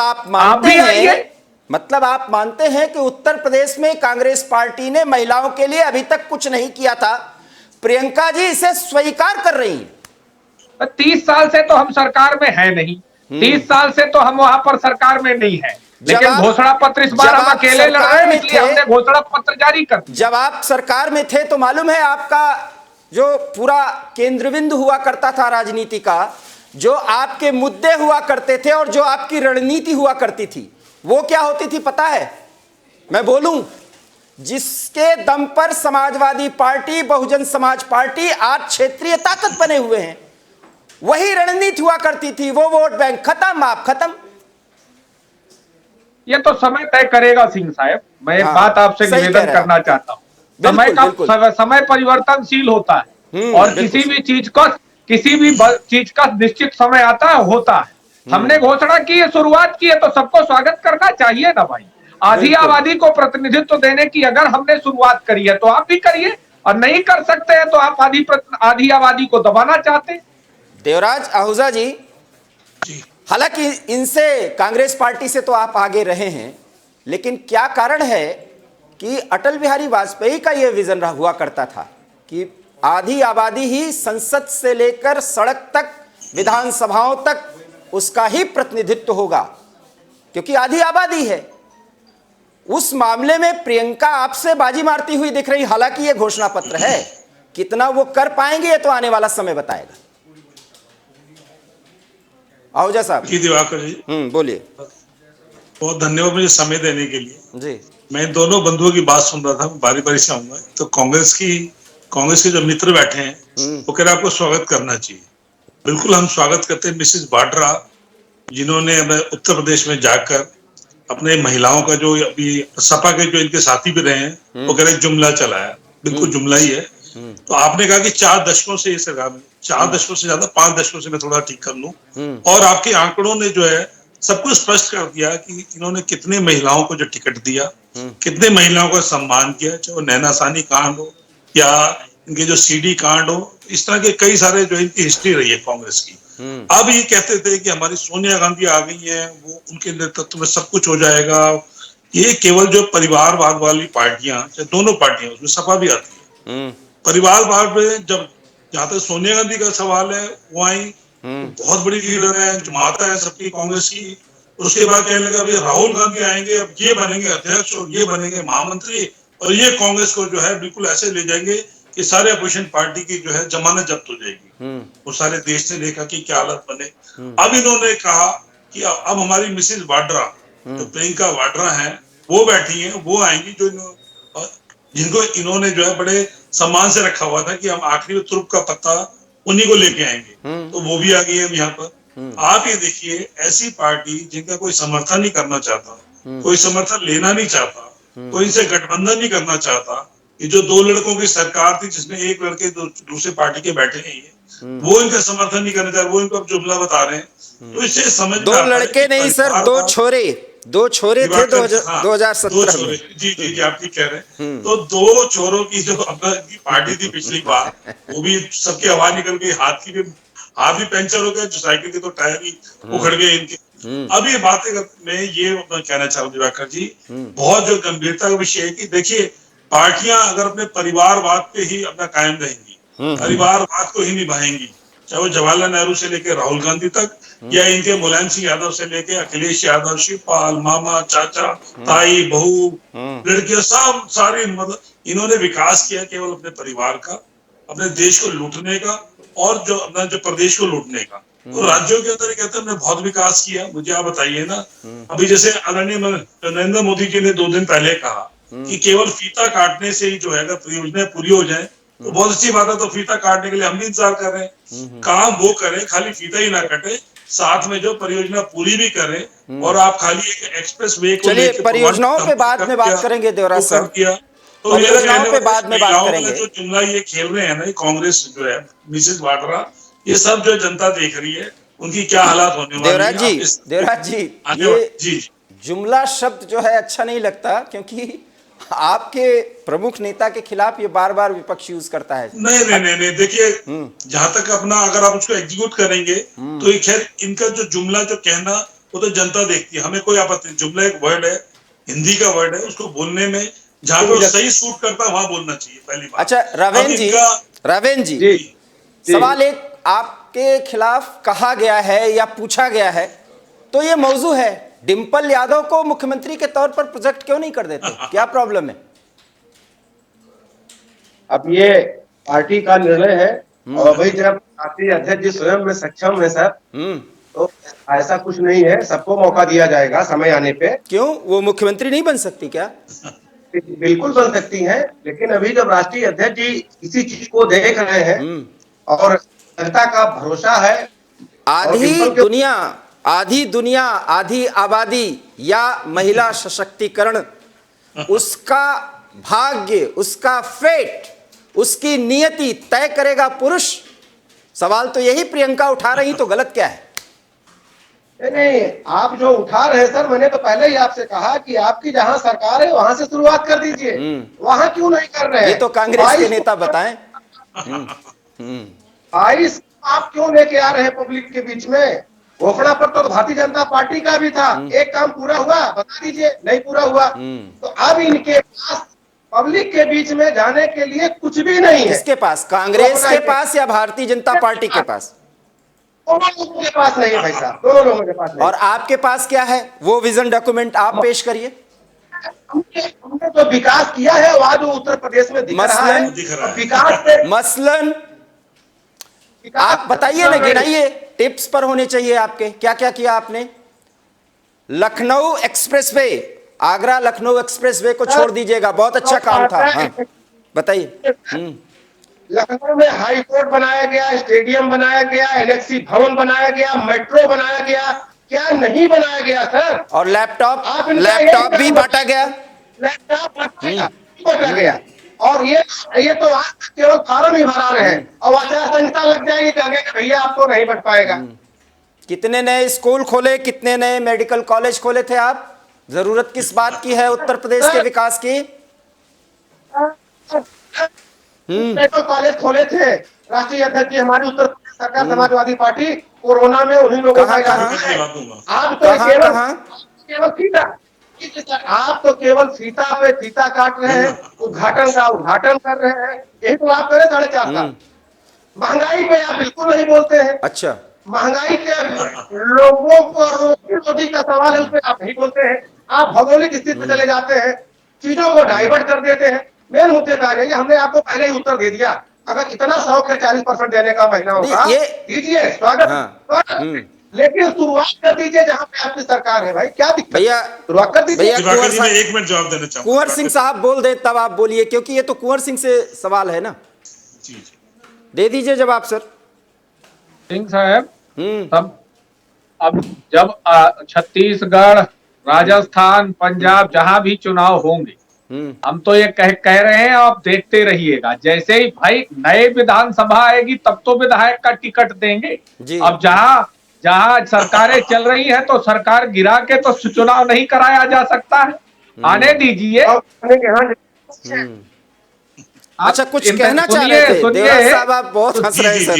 आप मानते हैं कि उत्तर प्रदेश में कांग्रेस पार्टी ने महिलाओं के लिए अभी तक कुछ नहीं किया था। प्रियंका जी इसे स्वीकार कर रही हैं। 30 साल से तो हम सरकार में है नहीं, 30 साल से तो हम वहां पर सरकार में नहीं है, लेकिन घोषणा पत्र इस बार हम अकेले लड़ रहे हैं, इसलिए हमने घोषणा पत्र जारी कर दिया। जब आप सरकार में थे तो मालूम है आपका जो पूरा केंद्र बिंदु हुआ करता था राजनीति का, जो आपके मुद्दे हुआ करते थे और जो आपकी रणनीति हुआ करती थी, वो क्या होती थी पता है? मैं बोलूं, जिसके दम पर समाजवादी पार्टी, बहुजन समाज पार्टी आज क्षेत्रीय ताकत बने हुए हैं, वही रणनीति हुआ करती थी। वो वोट बैंक खत्म, आप खत्म। ये तो समय तय करेगा सिंह साहब। मैं एक बात आपसे निवेदन करना चाहता हूँ। समय परिवर्तनशील होता है और किसी भी चीज का निश्चित समय आता है, होता है। हमने घोषणा की है, शुरुआत की है, तो सबको स्वागत करना चाहिए ना भाई। आधी आबादी को प्रतिनिधित्व देने की अगर हमने शुरुआत करी है तो आप भी करिए, और नहीं कर सकते हैं तो आप आधी आबादी को दबाना चाहते हैं। देवराज आहूजा जी, हालांकि इनसे कांग्रेस पार्टी से तो आप आगे रहे हैं, लेकिन क्या कारण है कि अटल बिहारी वाजपेयी का यह विजन हुआ करता था कि आधी आबादी ही संसद से लेकर सड़क तक, विधानसभाओं तक उसका ही प्रतिनिधित्व होगा, क्योंकि आधी आबादी है। उस मामले में प्रियंका आपसे बाजी मारती हुई दिख रही, हालांकि यह घोषणा पत्र है, कितना वो कर पाएंगे ये तो आने वाला समय बताएगा। आहूजा साहब जी, दिवाकर जी बोलिए। बहुत धन्यवाद मुझे समय देने के लिए जी। मैं दोनों बंधुओं की बात सुन रहा था, बारी बारी से आऊंगा। तो कांग्रेस के जो मित्र बैठे हैं वो कह रहे आपको स्वागत करना चाहिए। बिल्कुल हम स्वागत करते हैं मिसेस वाड्रा, जिन्होंने उत्तर प्रदेश में जाकर अपने महिलाओं का, जो अभी सपा के जो इनके साथी भी रहे हैं, वो कह रहे जुमला चलाया। बिल्कुल जुमला ही है। तो आपने कहा कि 4 दशकों से ये सरकार में, 4 दशकों से ज्यादा 5 दशकों से, मैं थोड़ा ठीक कर लूं, और आपके आंकड़ों ने जो है सब कुछ स्पष्ट कर दिया कि इन्होंने कितने महिलाओं को जो टिकट दिया, कितने महिलाओं का सम्मान किया, चाहे वो नैना सानी कांड हो या इनके जो सीडी कांड हो, इस तरह के कई सारे जो इनकी हिस्ट्री रही है कांग्रेस की। अब ये कहते थे कि हमारी सोनिया गांधी आ गई है, वो उनके नेतृत्व में सब कुछ हो जाएगा। ये केवल जो परिवारवाद वाली पार्टियां, चाहे दोनों पार्टियां, उसमें सपा भी आती है, परिवारवाद में जब जहां तक सोनिया गांधी का सवाल है वो आई, बहुत बड़ी लीडर है, जो माता है सबकी कांग्रेस की। उसके बाद कहने लगा भाई राहुल गांधी आएंगे, अब ये बनेंगे अध्यक्ष और ये बनेंगे महामंत्री, और ये कांग्रेस को जो है बिल्कुल ऐसे ले जाएंगे कि सारे अपोजिशन पार्टी की जो है जमानत जब्त हो जाएगी। वो सारे देश से देखा कि क्या हालत बने। अब इन्होंने कहा कि अब हमारी मिसेज वाड्रा, जो प्रियंका वाड्रा है, वो बैठी है, वो आएंगी, जो जिनको इन्होंने जो है बड़े सम्मान से रखा हुआ था कि हम आखिरी में तुरुप का पत्ता उन्हीं को लेके आएंगे, तो वो भी आ गई है यहाँ पर। आप ये देखिए, ऐसी पार्टी जिनका कोई समर्थन नहीं करना चाहता, कोई समर्थन लेना नहीं चाहता, कोई इनसे गठबंधन नहीं करना चाहता। ये जो 2 लड़कों की सरकार थी जिसमें एक लड़के दूसरे पार्टी के बैठे हैं, ये वो इनका समर्थन नहीं करना चाहते, वो इनको अब जुमला बता रहे हैं। तो इससे समझ 2 लड़के नहीं सर, 2 छोरे थे 2017 में। जी आप ठीक कह रहे हैं। तो 2 छोरों की जो अपना पार्टी थी पिछली बार, वो भी सबकी आवाज निकल गई, हाथ भी पंचर हो गया, जो साइकिल के तो टायर ही उखड़ गए इनके। अब ये बातें मैं ये कहना चाहूँ दिवाकर जी, बहुत जो गंभीरता का विषय है कि देखिए, पार्टियां अगर अपने परिवारवाद पे ही अपना कायम रहेंगी, परिवारवाद को ही निभाएंगी, चाहे वो जवाहरलाल नेहरू से लेकर राहुल गांधी तक, या इनके मुलायम सिंह यादव से लेके अखिलेश यादव, शिवपाल, मामा, चाचा, ताई, बहू, लड़कियां, सब सारी, मतलब इन्होंने विकास किया केवल अपने परिवार का, अपने देश को लूटने का, और जो अपना जो प्रदेश को लूटने का। तो राज्यों के अंदर कहते हैं हमने बहुत विकास किया। मुझे आप बताइए ना, अभी जैसे आदरणीय नरेंद्र मोदी जी ने 2 दिन पहले कहा कि केवल फीता काटने से ही जो है अगर परियोजनाएं पूरी हो जाए तो बहुत अच्छी बात है। तो फीता काटने के लिए हम भी इंतजार कर रहे हैं। काम वो करें, खाली फीता ही ना कटे, साथ में जो परियोजना पूरी भी करें। और आप खाली एक एक्सप्रेस वे को चलिए परियोजनाओं पे बाद में बात करेंगे देवराज सर, तो परियोजनाओं पे बाद में बात करेंगे। जो जुमला ये खेल रहे हैं ना, ये कांग्रेस जो है, मिसेस वाड्रा, ये सब जो जनता देख रही है, उनकी क्या हालात होने वाली है। देवराज जी ये जुमला शब्द जो है अच्छा नहीं लगता, क्योंकि आपके प्रमुख नेता के खिलाफ ये बार बार विपक्ष यूज करता है। नहीं, देखिए जहां तक अपना अगर आप उसको एग्जीक्यूट करेंगे तो ये खैर इनका जो जुमला जो कहना वो तो जनता देखती है, हमें कोई आपत्ति नहीं। जुमला एक वर्ड है, हिंदी का वर्ड है, उसको बोलने में जहां पे सही सूट करता है वहां बोलना चाहिए, पहली बात। अच्छा रावेन जी, सवाल एक आपके खिलाफ कहा गया है या पूछा गया है, तो ये मौजू है, डिंपल यादव को मुख्यमंत्री के तौर पर प्रोजेक्ट क्यों नहीं कर देते, क्या प्रॉब्लम है? अब ये पार्टी का निर्णय है, और भाई जब पार्टी अध्यक्ष जी स्वयं में सक्षम है सर, तो ऐसा कुछ नहीं है, सबको मौका दिया जाएगा समय आने पे। क्यों, वो मुख्यमंत्री नहीं बन सकती क्या? बिल्कुल बन सकती हैं, लेकिन अभी जब राष्ट्रीय अध्यक्ष जी इसी चीज को देख रहे हैं और जनता का भरोसा है, आधी दुनिया आधी आबादी या महिला सशक्तिकरण, उसका भाग्य, उसका फेट, उसकी नियति तय करेगा पुरुष। सवाल तो यही प्रियंका उठा रही, तो गलत क्या है? नहीं, आप जो उठा रहे हैं सर, मैंने तो पहले ही आपसे कहा कि आपकी जहां सरकार है वहां से शुरुआत कर दीजिए, वहां क्यों नहीं कर रहे हैं? ये तो कांग्रेस के नेता बताएं। 22 आप क्यों लेके आ रहे हैं पब्लिक के बीच में? घोषणा पत्र तो भारतीय जनता पार्टी का भी था, एक काम पूरा हुआ बता दीजिए, नहीं पूरा हुआ तो अब इनके पास पब्लिक के बीच में जाने के लिए कुछ भी नहीं है। किसके पास, कांग्रेस के पास या भारतीय जनता पार्टी के पास? दोनों लोगों के पास नहीं है भाई साहब, दोनों लोगों के पास नहीं। और आपके पास क्या है, वो विजन डॉक्यूमेंट आप पेश करिए। हमने जो विकास किया है वह जो उत्तर प्रदेश में दिख रहा है, विकास पे मसलन आप बताइए ना, गिनाइए, टिप्स पर होने चाहिए आपके, क्या क्या किया आपने? लखनऊ एक्सप्रेसवे, आगरा लखनऊ एक्सप्रेसवे को छोड़ दीजिएगा, बहुत अच्छा काम था। हाँ बताइए। लखनऊ में हाई कोर्ट बनाया गया, स्टेडियम बनाया गया, एनेक्सी भवन बनाया गया, मेट्रो बनाया गया, क्या नहीं बनाया गया सर? और लैपटॉप भी बांटा गया, लैपटॉप बांटा गया। और ये तो आज केवल फार्म ही भरा रहे हैं, और आचार संहिता लग जाएगी, कहेंगे भैया आपको नहीं बच पाएगा। कितने नए स्कूल खोले, कितने नए मेडिकल कॉलेज खोले थे आप? जरूरत किस बात की है उत्तर प्रदेश के विकास की? मेडिकल कॉलेज खोले थे राष्ट्रीय अध्यक्ष जी हमारी उत्तर प्रदेश सरकार समाजवादी पार्टी, कोरोना में उन्हीं लोगों का आप तो केवल फीता, आप तो केवल फीता पे फीता काट रहे हैं, उद्घाटन का उद्घाटन कर रहे हैं, यही तो आप करे 4.5 साल। महंगाई पे आप बिल्कुल नहीं बोलते हैं। अच्छा, महंगाई के लोगों को रोजी का सवाल है, उस पर आप नहीं बोलते हैं। आप भौगोलिक स्थिति पे चले जाते हैं, चीजों को डाइवर्ट कर देते हैं। मेन मुद्दे पे आ जाइए, हमने आपको पहले ही उत्तर दे दिया। अगर इतना शौक है 40% देने का महीना होगा, दीजिए, स्वागत। लेकिन शुरुआत कर दीजिए जहां पे आपकी सरकार है, भाई क्या दिक्कत? भैया शुरुआत कर दीजिए। एक मिनट जवाब देना चाहूंगा। कुंवर सिंह साहब बोल दे तब आप बोलिए, क्योंकि ये तो कुंवर सिंह से सवाल है ना। जी दे दीजिए जवाब सर। सिंह साहब, तब अब जब छत्तीसगढ़, राजस्थान, पंजाब जहां भी चुनाव होंगे, हम तो ये कह रहे हैं, आप देखते रहिएगा। जैसे ही भाई नए विधानसभा आएगी तब तो विधायक का टिकट देंगे। अब जहां सरकारें चल रही हैं तो सरकार गिरा के तो चुनाव नहीं कराया जा सकता है, आने दीजिए। अच्छा, कुछ कहना चाह रहे थे देवराज साहब, आप बहुत हंस रहे हैं सर।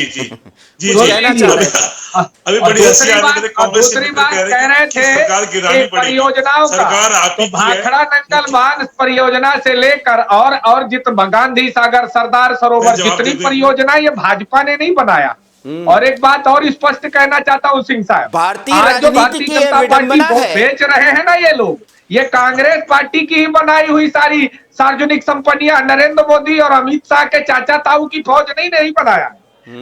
जी अभी बड़ी हंसी आ रही है। दूसरी बात कह रहे थे परियोजनाओं का, तो भाखड़ा नंगल बांध परियोजना से लेकर और जितना गांधी सागर, सरदार सरोवर, जितनी परियोजना ये भाजपा ने नहीं बनाया। और एक बात और स्पष्ट कहना चाहता हूँ सिंह साहब, भारतीय राजनीति की जनता पार्टी बेच रहे हैं ना ये लोग, ये कांग्रेस पार्टी की ही बनाई हुई सारी सार्वजनिक संपत्तियां, नरेंद्र मोदी और अमित शाह के चाचा ताऊ की फौज नहीं बनाया।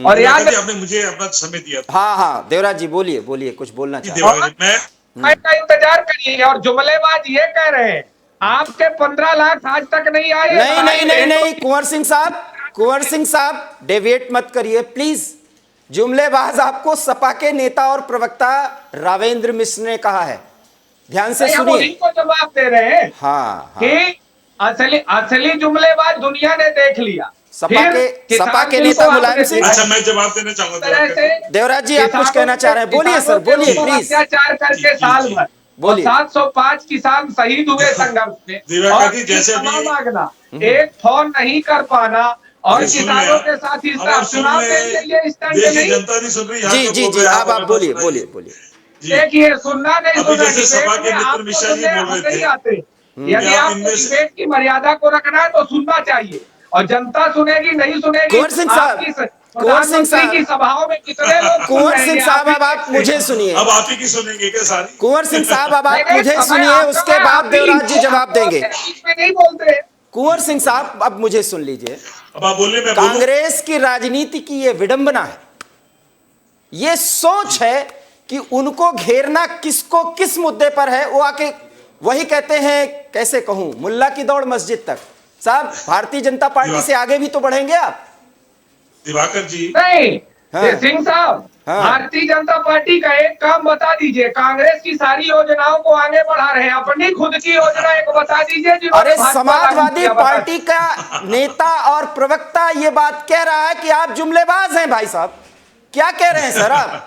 और याद आपने मुझे अपना समय दिया। हाँ देवराज जी बोलिए, कुछ बोलना चाहते हैं। मैं का इंतजार करिए। और जुमलेबाज ये कह रहे हैं आपके 15 लाख आज तक नहीं आए। नहीं नहीं नहीं नहीं कुंवर सिंह साहब डेविएट मत करिए प्लीज। जुमलेबाज आपको सपा के नेता और प्रवक्ता रावेंद्र मिश्र ने कहा है, ध्यान से हम सुनिए। उन्हीं को जवाब दे रहे हैं हाँ, हाँ। कि असली जुमलेबाज दुनिया ने देख लिया। सपा के नेता मुलायम सिंह। अच्छा, मैं जवाब देना चाहूंगा। देवराज जी आप कुछ कहना चाह रहे हैं, बोलिए सर, बोलिए प्लीज। अत्याचार करके साल भर बोलिए। 705 किसान शहीद हुए संघर्ष में, दिवाकर जी, जैसे क्षमा अभी मांगना, एक फोन नहीं कर पाना और किसानों के साथ इस चुनाव के लिए स्टैंड नहीं। जनता नहीं सुन रही। जी जी जी, आप बोलिए बोलिए बोलिए। देखिए, सुनना नहीं सुना, जैसे सभा के मित्र मिश्रा जी बोल रहे थे, आते। यदि आपको डिबेट की मर्यादा को रखना है तो सुनना चाहिए, और जनता सुनेगी नहीं सुनेगी। कुंवर सिंह साहब की सभाओं में कितने लोग कुंवर सिंह साहब अब आप मुझे सुनिए। अब आप ही की सुनेंगे क्या सारी? कुंवर सिंह साहब अब आप मुझे सुनिए, उसके बाद देवराज जी जवाब देंगे। नहीं बोलते। कुंवर सिंह साहब अब मुझे सुन लीजिए। अब आप बोलिए, मैं कांग्रेस की राजनीति की ये विडंबना है, ये सोच है कि उनको घेरना किसको किस मुद्दे पर है, वो आके वही कहते हैं, कैसे कहूं, मुल्ला की दौड़ मस्जिद तक। साहब भारतीय जनता पार्टी से आगे भी तो बढ़ेंगे आप। दिवाकर जी नहीं, हाँ। सिंह साहब, हाँ। भारतीय जनता पार्टी का एक काम बता दीजिए। कांग्रेस की सारी योजनाओं को आगे बढ़ा रहे हैं, अपनी खुद की योजना एक बता दीजिए। अरे समाजवादी पार्टी का नेता और प्रवक्ता ये बात कह रहा है कि आप जुमलेबाज हैं। भाई साहब क्या कह रहे हैं सर आप?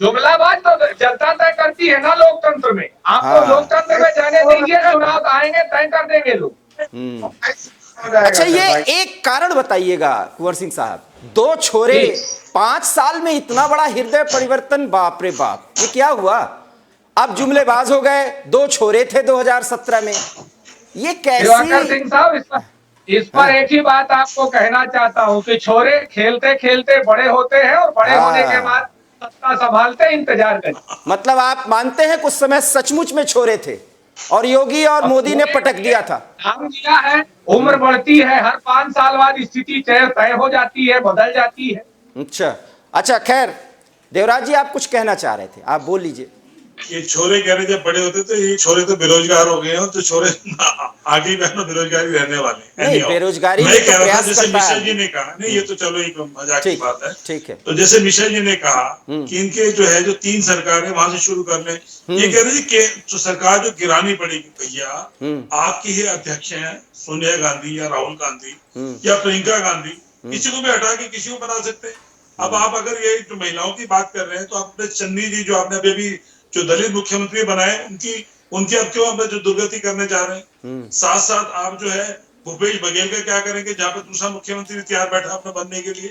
जुमलाबाज तो जनता तय करती है ना लोकतंत्र में। आपको हाँ। लोकतंत्र में जाने दीजिए, चुनाव आएंगे तय कर देंगे लोग। अच्छा, ये एक कारण बताइएगा कुंवर सिंह साहब, 2 छोरे 5 साल में इतना बड़ा हृदय परिवर्तन, बाप रे बाप, ये क्या हुआ? अब जुमलेबाज हो गए, 2 छोरे थे 2017 में, ये दिवाकर कैसी? सिंह साहब, इस पर एक ही बात आपको कहना चाहता हूँ कि छोरे खेलते खेलते बड़े होते हैं, और बड़े होने के बाद सत्ता संभालते इंतजार करें। मतलब आप मानते हैं कुछ समय सचमुच में छोरे थे और योगी और मोदी ने पटक दिया था? नाम दिया है, उम्र बढ़ती है, हर 5 साल बाद स्थिति तय हो जाती है, बदल जाती है। अच्छा खैर, देवराज जी आप कुछ कहना चाह रहे थे, आप बोल लीजिए। ये छोरे कह रहे जब बड़े होते तो ये छोरे तो बेरोजगार हो गए हैं, तो छोरे आगे भी बेरोजगारी रहने वाले। नहीं, बेरोजगारी मैं तो कह रहा था, प्रयास जैसे करता मिश्रा है। जी ने कहा, नहीं ये तो चलो एक मजाक की बात है, ठीक है। तो जैसे मिश्रा जी ने कहा कि इनके जो है जो 3 सरकारें वहां से शुरू कर ले, ये कह रहे कि जो सरकार जो गिरानी पड़ेगी, भैया आपकी ही अध्यक्ष हैं सोनिया गांधी या राहुल गांधी या प्रियंका गांधी, किसी को भी हटा के किसी को बना सकते हैं। अब आप अगर ये जो महिलाओं की बात कर रहे हैं, तो आपने चन्नी जी जो आपने अभी जो दलित मुख्यमंत्री बनाए, उनकी अब क्यों आप जो दुर्गति करने जा रहे हैं? साथ साथ आप जो है भूपेश बघेल का क्या करेंगे, जहाँ पे दूसरा मुख्यमंत्री तैयार बैठा अपने बनने के लिए,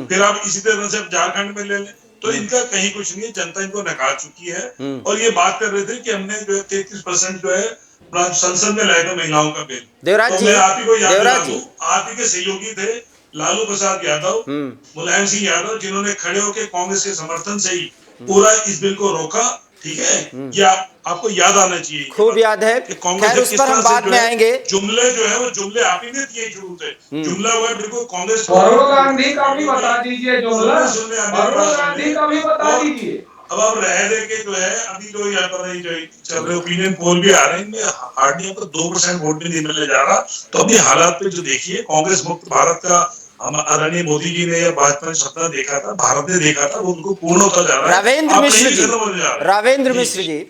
फिर आप इसी तरह से झारखंड में ले लें, तो इनका कहीं कुछ नहीं है, जनता इनको नकार चुकी है। और ये बात कर रहे थे कि हमने जो है 33% जो है संसद में लाया था महिलाओं का बिल। देवराज तो जी, मैं आप ही को याद देवराज दिला दूं, आप ही के सहयोगी थे लालू प्रसाद यादव, मुलायम सिंह यादव, जिन्होंने खड़े होकर कांग्रेस के समर्थन से ही पूरा इस बिल को रोका। ठीक है, या आपको याद आना चाहिए, खूब याद है। खैर उस पर हम बाद में आएंगे। जुमले जो है वो जुमले आप ही ने दिए शुरू से, जुमला हुआ बिल्कुल कांग्रेस। राहुल गांधी का भी बता दीजिए जुमला, राहुल गांधी का भी बता दीजिए। अब आप रह दे के जो है अभी जो यहाँ पर जो चल रहे ओपिनियन पोल भी आ रहे हैं, हार्डली यहाँ पर 2% वोट भी नहीं मिलने जा रहा। तो अभी हालात पे जो देखिए, कांग्रेस मुक्त भारत का आदरणीय मोदी जी ने या भाजपा ने सपना देखा था, भारत ने देखा था, वो उनको पूर्ण होता जा रहा है। रावेंद्र मिश्र जी,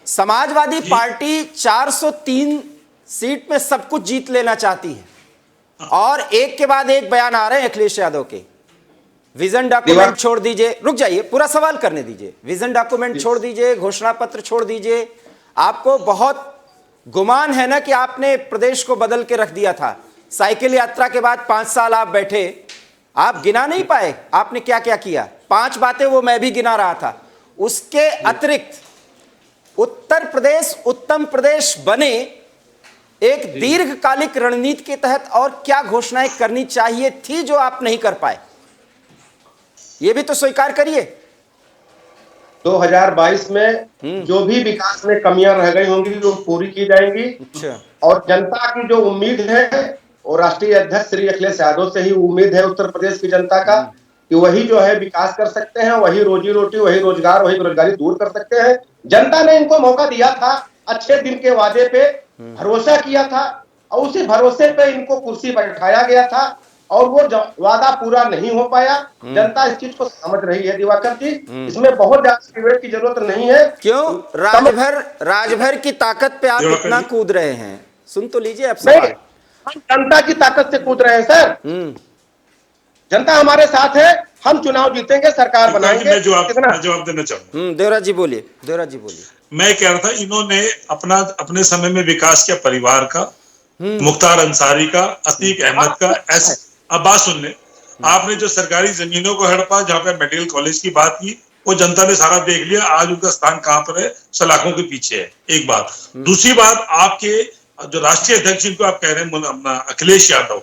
समाजवादी पार्टी 403 सीट में सब कुछ जीत लेना चाहती है, और एक के बाद एक बयान आ रहे हैं अखिलेश यादव के। विजन डॉक्यूमेंट छोड़ दीजिए, रुक जाइए, पूरा सवाल करने दीजिए। विजन डॉक्यूमेंट छोड़ दीजिए, घोषणा पत्र छोड़ दीजिए। आपको बहुत गुमान है ना कि आपने प्रदेश को बदल के रख दिया था। साइकिल यात्रा के बाद 5 साल आप बैठे, आप गिना नहीं पाए आपने क्या क्या किया। 5 बातें वो मैं भी गिना रहा था। उसके अतिरिक्त उत्तर प्रदेश उत्तम प्रदेश बने, एक दीर्घकालिक रणनीति के तहत और क्या घोषणाएं करनी चाहिए थी जो आप नहीं कर पाए, ये भी तो स्वीकार करिए। 2022 में जो भी विकास में कमियां रह गई होंगी वो पूरी की जाएंगी। अच्छा। और जनता की जो उम्मीद है, और राष्ट्रीय अध्यक्ष श्री अखिलेश यादव से ही उम्मीद है उत्तर प्रदेश की जनता का, कि वही जो है विकास कर सकते हैं, वही रोजी रोटी, वही रोजगार, वही बेरोजगारी दूर कर सकते हैं। जनता ने इनको मौका दिया था अच्छे दिन के वादे पे भरोसा किया था और उसी भरोसे पे इनको कुर्सी पर बैठाया गया था और वो वादा पूरा नहीं हो पाया। जनता इस चीज को समझ रही है दिवाकर जी, इसमें बहुत ज्यादा डिबेट की जरूरत नहीं है। क्यों राजभर की ताकत पे आप इतना कूद रहे हैं? सुन तो लीजिए आप नहीं, सवाल। हम जनता की ताकत से कूद रहे हैं सर। जनता हमारे साथ है, हम चुनाव जीतेंगे, सरकार बनाएंगे। मैं जवाब देना चाहूंगा। देवराज जी बोलिए। मैं कह रहा था इन्होंने अपने समय में विकास किया परिवार का, मुख्तार अंसारी का, अतीक अहमद का। अब बात सुन ले, आपने जो सरकारी जमीनों को हड़पा, जहां पे मेडिकल कॉलेज की बात की, वो जनता ने सारा देख लिया। आज उनका स्थान कहां पर है? सलाखों के पीछे है। एक बात। दूसरी बात, आपके जो राष्ट्रीय अध्यक्ष जिनको आप कह रहे हैं अपना अखिलेश यादव,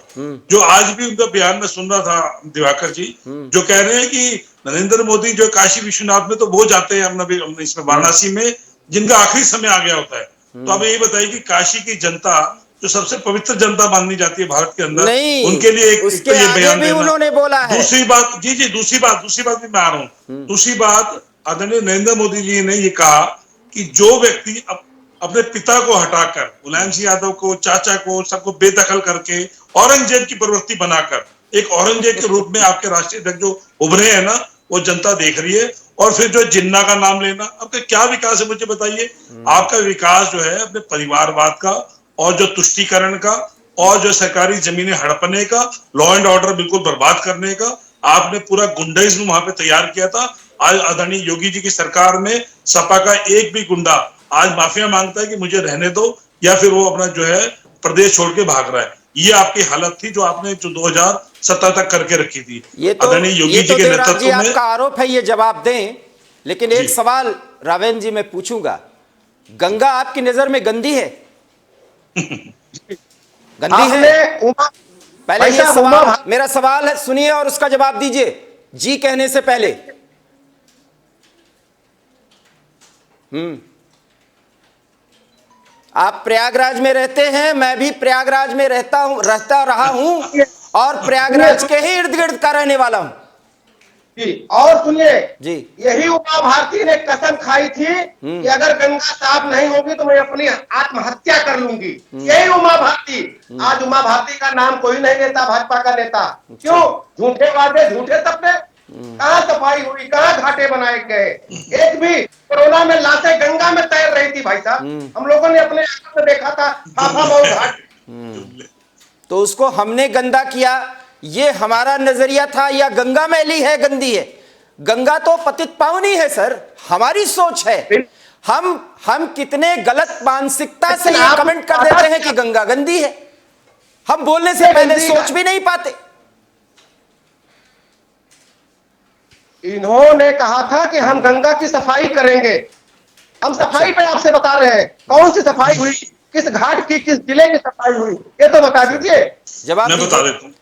जो आज भी उनका बयान में सुन रहा था दिवाकर जी, जो कह रहे हैं कि नरेंद्र मोदी जो काशी विश्वनाथ में तो वो जाते हैं अपना इसमें वाराणसी में, जिनका आखिरी समय आ गया होता है। तो हमें ये बताइए कि काशी की जनता जो सबसे पवित्र जनता मानी जाती है भारत के अंदर, उनके लिए एक उसके ये बयान देना। उन्होंने बोला है। दूसरी बात दूसरी बात भी मैं आ रहा हूँ। दूसरी बात, आदरणीय नरेंद्र मोदी जी ने ये कहा कि जो व्यक्ति अपने पिता को हटाकर, मुलायम सिंह यादव को, चाचा को, सबको बेदखल करके औरंगजेब की प्रवृत्ति बनाकर एक औरंगजेब के रूप में आपके राष्ट्रीय अध्यक्ष जो उभरे हैं ना, वो जनता देख रही है। और फिर जो जिन्ना का नाम लेना, आपका क्या विकास है मुझे बताइए? आपका विकास जो है अपने परिवारवाद का और जो तुष्टीकरण का और जो सरकारी जमीनें हड़पने का, लॉ एंड ऑर्डर बिल्कुल बर्बाद करने का, आपने पूरा गुंडाइज्म वहां पे तैयार किया था। आज आदरणीय योगी जी की सरकार में सपा का एक भी गुंडा आज माफिया मांगता है कि मुझे रहने दो, या फिर वो अपना जो है प्रदेश छोड़ के भाग रहा है। ये आपकी हालत थी जो आपने जो 2017 तक करके रखी थी। आदरणीय योगी जी के नेतृत्व में। आपका आरोप है, ये जवाब दें। लेकिन एक सवाल रावेन जी मैं पूछूंगा, गंगा आपकी नजर में गंदी है? गंदी है? पहले ये सवाल, मेरा सवाल है, सुनिए और उसका जवाब दीजिए जी कहने से पहले। आप प्रयागराज में रहते हैं, मैं भी प्रयागराज में रहता रहा हूं और प्रयागराज के ही इर्द गिर्द का रहने वाला हूं जी। और सुनिए जी, यही उमा भारती ने कसम खाई थी कि अगर गंगा साफ नहीं होगी तो मैं अपनी आत्महत्या कर लूंगी। यही उमा भारती। आज उमा भारती का नाम कोई नहीं लेता भाजपा का नेता। क्यों? झूठे वादे, झूठे सपने। कहाँ सफाई हुई? कहाँ घाटे बनाए गए? एक भी कोरोना में लाशें गंगा में तैर रही थी भाई साहब, हम लोगों ने अपने आंखों से देखा था। हाफा घाट। तो उसको हमने गंदा किया, ये हमारा नजरिया था, या गंगा मैली है, गंदी है? गंगा तो पतित पावनी है सर, हमारी सोच है। हम कितने गलत मानसिकता से ये कमेंट कर देते हैं कि गंगा गंदी है। हम बोलने से पहले सोच भी नहीं पाते। इन्होंने कहा था कि हम गंगा की सफाई करेंगे। हम सफाई पे आपसे बता रहे हैं, कौन सी सफाई हुई, किस घाट की, किस जिले की सफाई हुई, ये तो बता दीजिए। जवाब मैं बता देता हूँ।